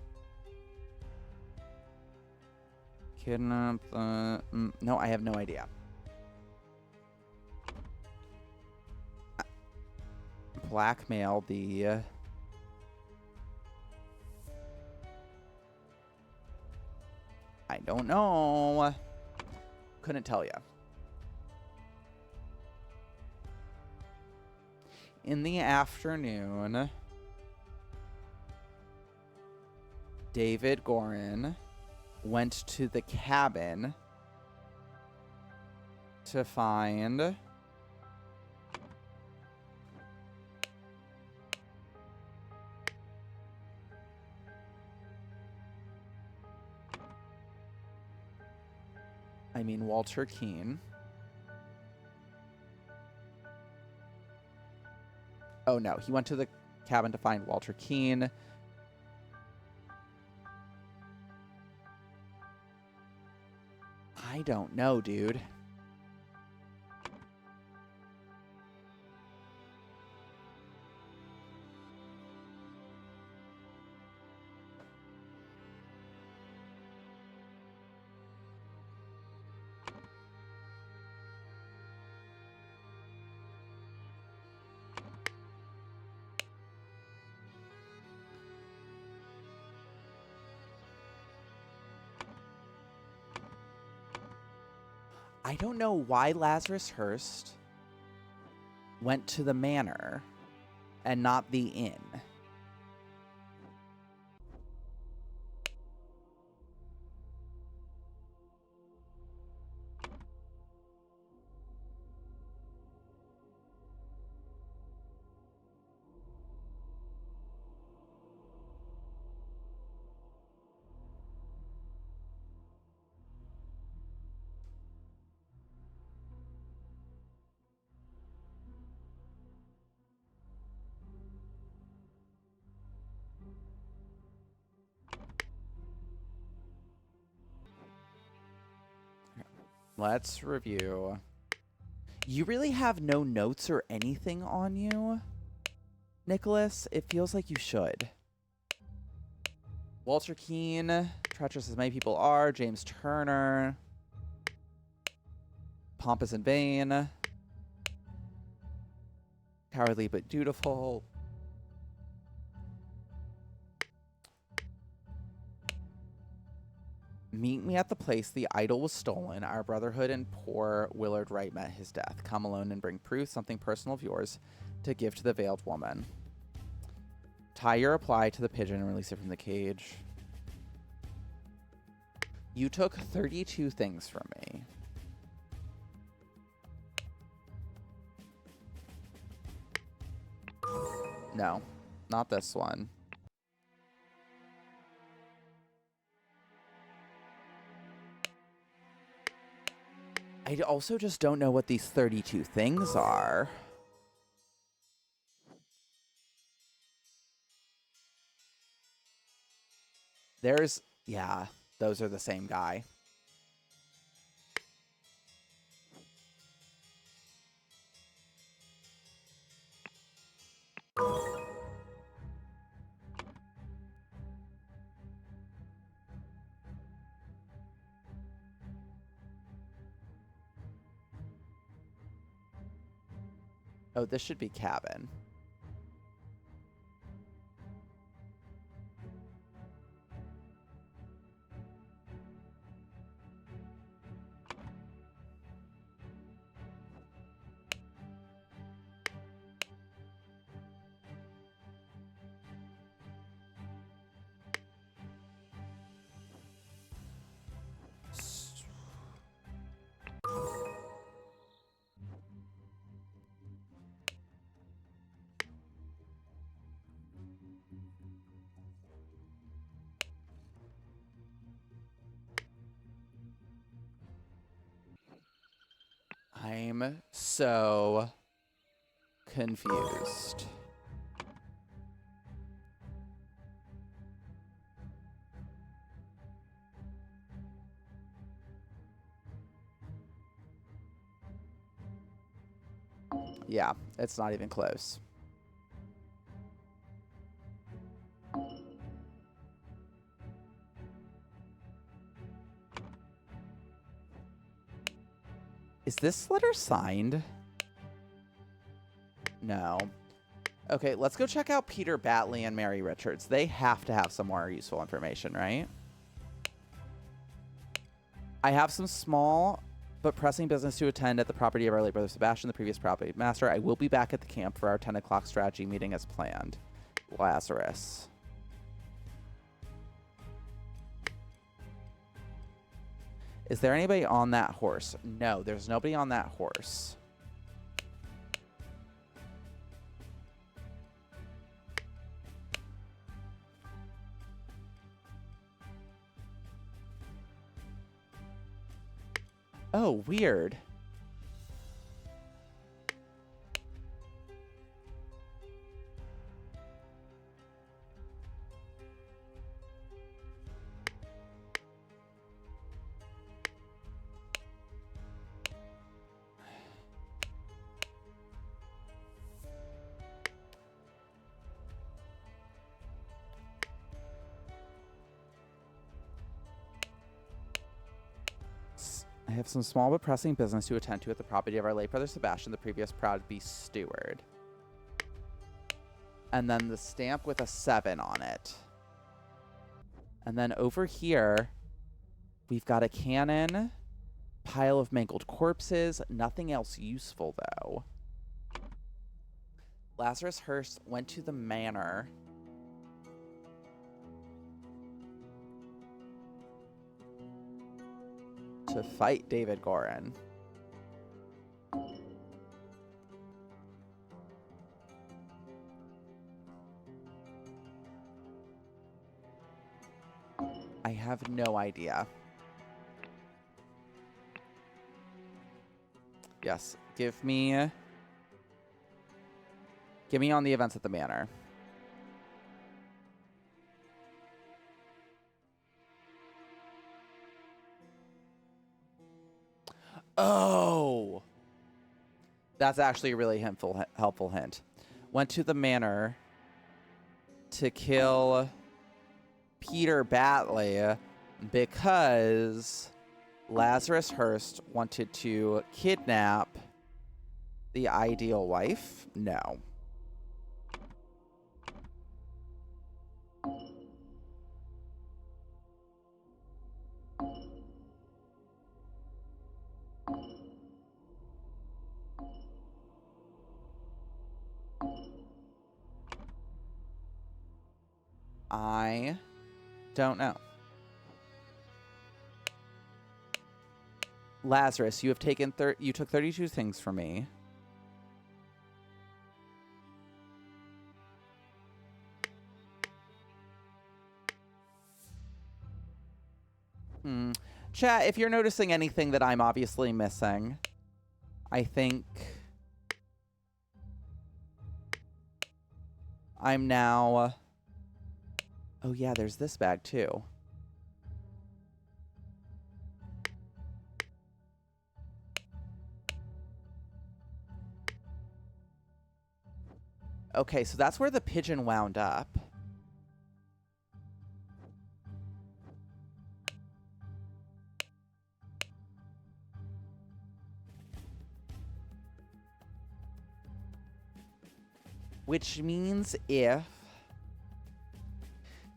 kidnap the... no, I have no idea. Blackmail the... I don't know. Couldn't tell you. In the afternoon, David Gorin went to the cabin to find Walter Keene. Oh, no. He went to the cabin to find Walter Keene. I don't know, dude. I don't know why Lazarus Hearst went to the manor and not the inn. Let's review. You really have no notes or anything on you, Nicholas. It feels like you should. Walter Keane, treacherous as many people are. James Turner, pompous and vain. Cowardly but dutiful. Meet me at the place the idol was stolen. Our brotherhood and poor Willard Wright met his death. Come alone and bring proof, something personal of yours, to give to the veiled woman. Tie your reply to the pigeon and release it from the cage. You took 32 things from me. No, not this one. I also just don't know what these 32 things are. There's, yeah, those are the same guy. Oh, this should be cabin. I'm so confused. Yeah, it's not even close. Is this letter signed? No. Okay, let's go check out Peter Batley and Mary Richards. They have to have some more useful information, right? I have some small but pressing business to attend at the property of our late brother Sebastian, the previous property master. I will be back at the camp for our 10 o'clock strategy meeting as planned. Lazarus. Is there anybody on that horse? No, there's nobody on that horse. Oh, weird. I have some small but pressing business to attend to at the property of our late brother Sebastian, the previous proud be steward. And then the stamp with a 7 on it. And then over here, we've got a cannon, pile of mangled corpses, nothing else useful though. Lazarus Hearst went to the manor. To fight David Gorin. I have no idea. Yes, give me on the events at the manor. Oh! That's actually a really helpful hint. Went to the manor to kill Peter Batley because Lazarus Hearst wanted to kidnap the ideal wife? No. I don't know. Lazarus, you have taken you took 32 things from me. Chat, if you're noticing anything that I'm obviously missing, I think I'm now... Oh yeah, there's this bag too. Okay, so that's where the pigeon wound up. Which means if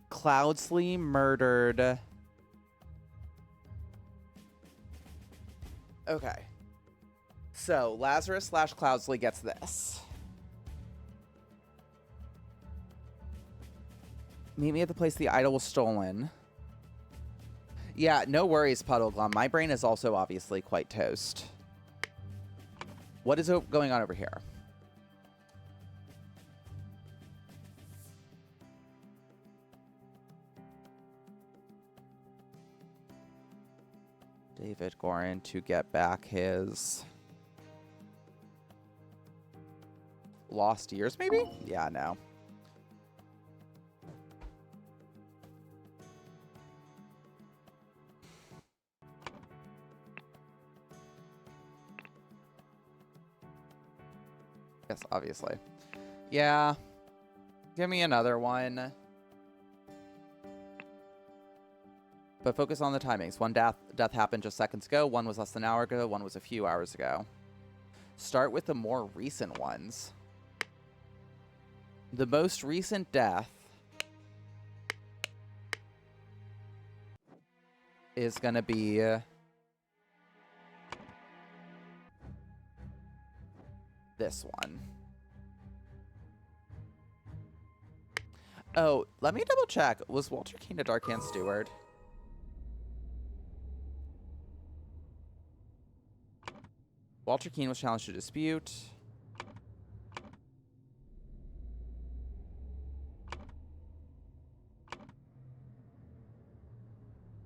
Cloudsley murdered... Okay. So, Lazarus / Cloudsley gets this. Meet me at the place the idol was stolen. Yeah, no worries, Puddleglum. My brain is also obviously quite toast. What is going on over here? David Gorin to get back his lost years, maybe? Yeah, no. Yes, obviously. Yeah. Give me another one. But focus on the timings. One death happened just seconds ago. One was less than an hour ago. One was a few hours ago. Start with the more recent ones. The most recent death is going to be... this one. Oh, let me double check. Was Walter Keane a Darkhand Steward? Walter Keane was challenged to dispute.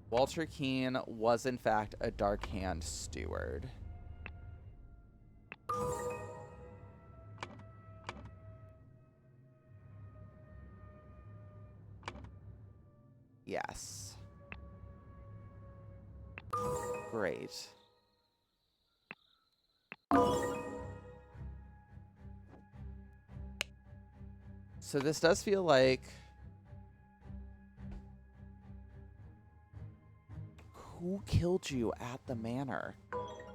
Walter Keane was, in fact, a Darkhand Steward. Yes. Great. So this does feel like... Who killed you at the manor?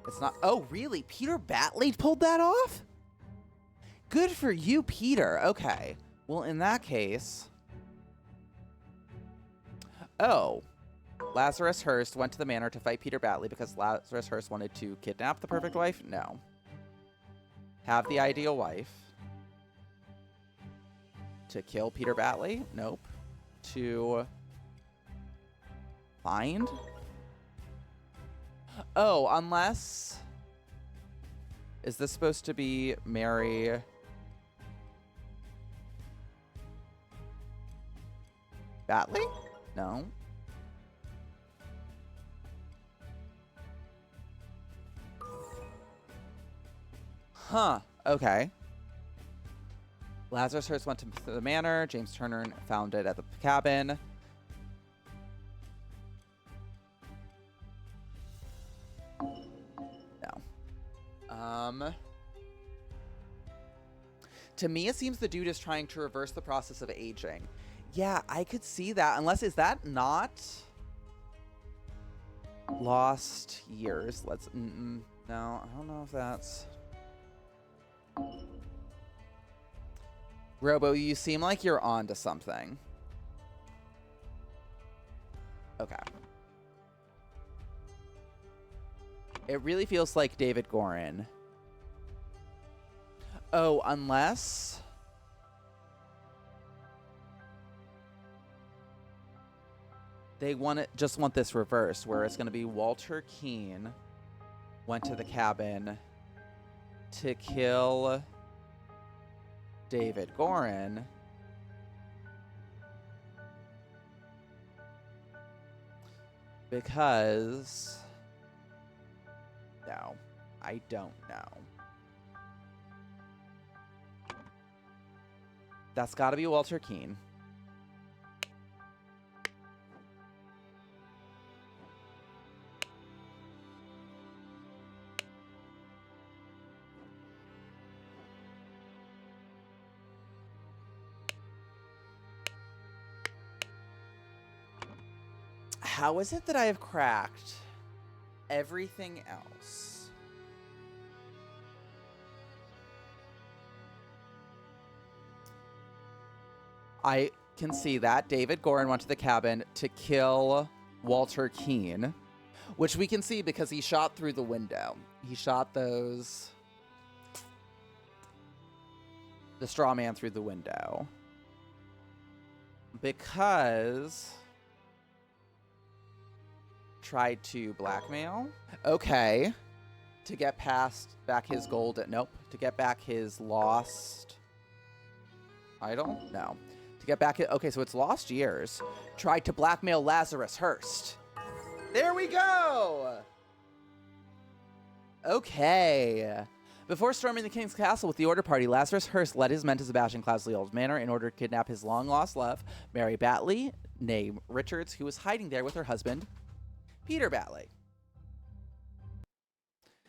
It's not... Oh, really? Peter Batley pulled that off? Good for you, Peter. Okay. Well, in that case... Oh. Lazarus Hearst went to the manor to fight Peter Batley because Lazarus Hearst wanted to kidnap the perfect wife? No. Have the ideal wife. To kill Peter Batley? Nope. To find? Oh, unless... Is this supposed to be Mary... Batley? No. Huh. Okay. Lazarus Hearst went to the manor. James Turner found it at the cabin. No. To me, it seems the dude is trying to reverse the process of aging. Yeah, I could see that. Unless, is that not lost years? Let's, no, I don't know if that's... Robo, you seem like you're on to something. Okay. It really feels like David Gorin. Oh, unless... they just want this reversed, where it's going to be Walter Keane went to the cabin to kill David Gorin. Because... no, I don't know. That's got to be Walter Keane. How is it that I have cracked everything else? I can see that David Gorin went to the cabin to kill Walter Keane, which we can see because he shot through the window. He shot the straw man through the window. Because... tried to blackmail. Okay. To get back his gold. Nope. To get back his lost idol? No. To get back it. Okay, so it's lost years. Tried to blackmail Lazarus Hearst. There we go. Okay. Before storming the king's castle with the order party, Lazarus Hearst led his men to Sebastian Cloudsley Old Manor in order to kidnap his long-lost love, Mary Batley, née Richards, who was hiding there with her husband, Peter Batley.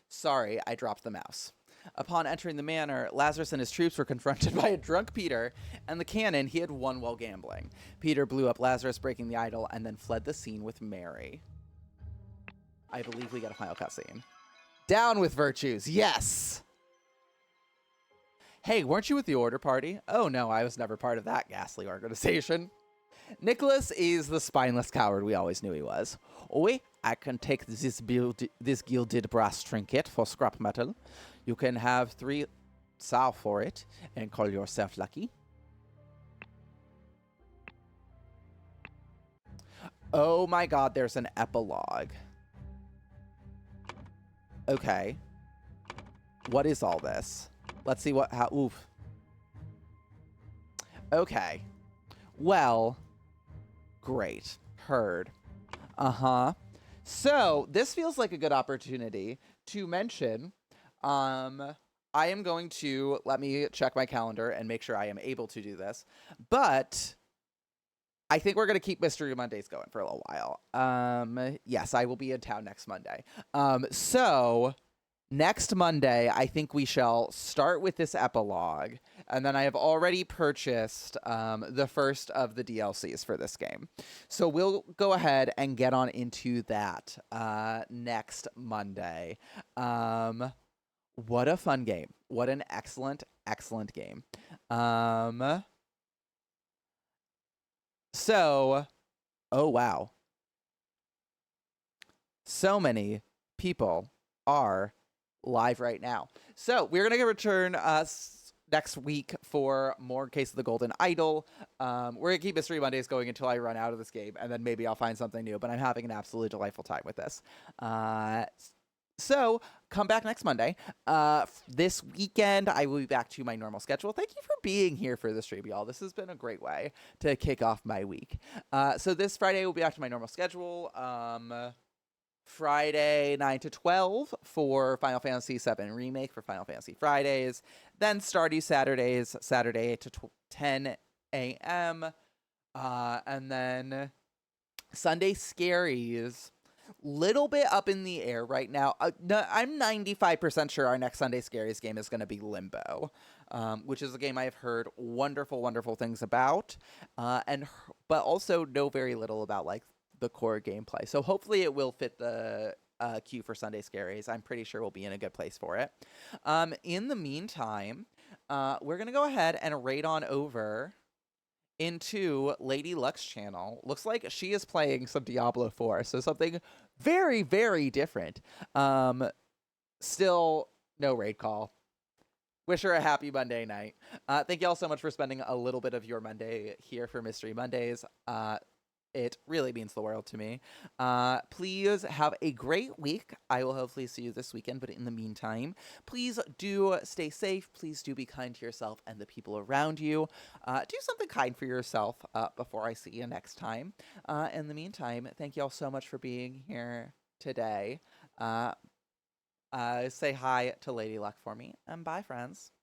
Sorry, I dropped the mouse. Upon entering the manor, Lazarus and his troops were confronted by a drunk Peter and the cannon he had won while gambling. Peter blew up Lazarus, breaking the idol, and then fled the scene with Mary. I believe we get a final cutscene. Down with virtues, yes! Hey, weren't you with the order party? Oh no, I was never part of that ghastly organization. Nicholas is the spineless coward we always knew he was. Oui, I can take this gilded brass trinket for scrap metal. You can have 3 sous for it and call yourself lucky. Oh my god, there's an epilogue. Okay. What is all this? Let's see oof. Okay. Well... great. Heard. Uh-huh. So, this feels like a good opportunity to mention, I am going to, let me check my calendar and make sure I am able to do this, but I think we're going to keep Mystery Mondays going for a little while. Yes, I will be in town next Monday. So... next Monday, I think we shall start with this epilogue, and then I have already purchased the first of the DLCs for this game. So we'll go ahead and get on into that next Monday. What a fun game. What an excellent, excellent game. So, oh wow. So many people are live right now. So we're going to return next week for more Case of the Golden Idol. We're going to keep Mystery Mondays going until I run out of this game, and then maybe I'll find something new, but I'm having an absolutely delightful time with this. So come back next Monday. This weekend, I will be back to my normal schedule. Thank you for being here for the stream, y'all. This has been a great way to kick off my week. So this Friday, we'll be back to my normal schedule. Friday 9 to 12 for Final Fantasy VII Remake for Final Fantasy Fridays. Then Stardew Saturdays, Saturday 8 to 10 a.m. And then Sunday Scaries little bit up in the air right now. No, I'm 95% sure our next Sunday Scaries game is going to be Limbo, which is a game I've heard wonderful, wonderful things about, but also know very little about like the core gameplay. So hopefully it will fit the queue for Sunday Scaries. I'm pretty sure we'll be in a good place for it. In the meantime, we're going to go ahead and raid on over into Lady Luck's channel. Looks like she is playing some Diablo 4, so something very, very different. Still no raid call. Wish her a happy Monday night. Thank you all so much for spending a little bit of your Monday here for Mystery Mondays. It really means the world to me. Please have a great week. I will hopefully see you this weekend, but in the meantime, please do stay safe. Please do be kind to yourself and the people around you. Do something kind for yourself before I see you next time. In the meantime, thank you all so much for being here today. Say hi to Lady Luck for me, and bye, friends.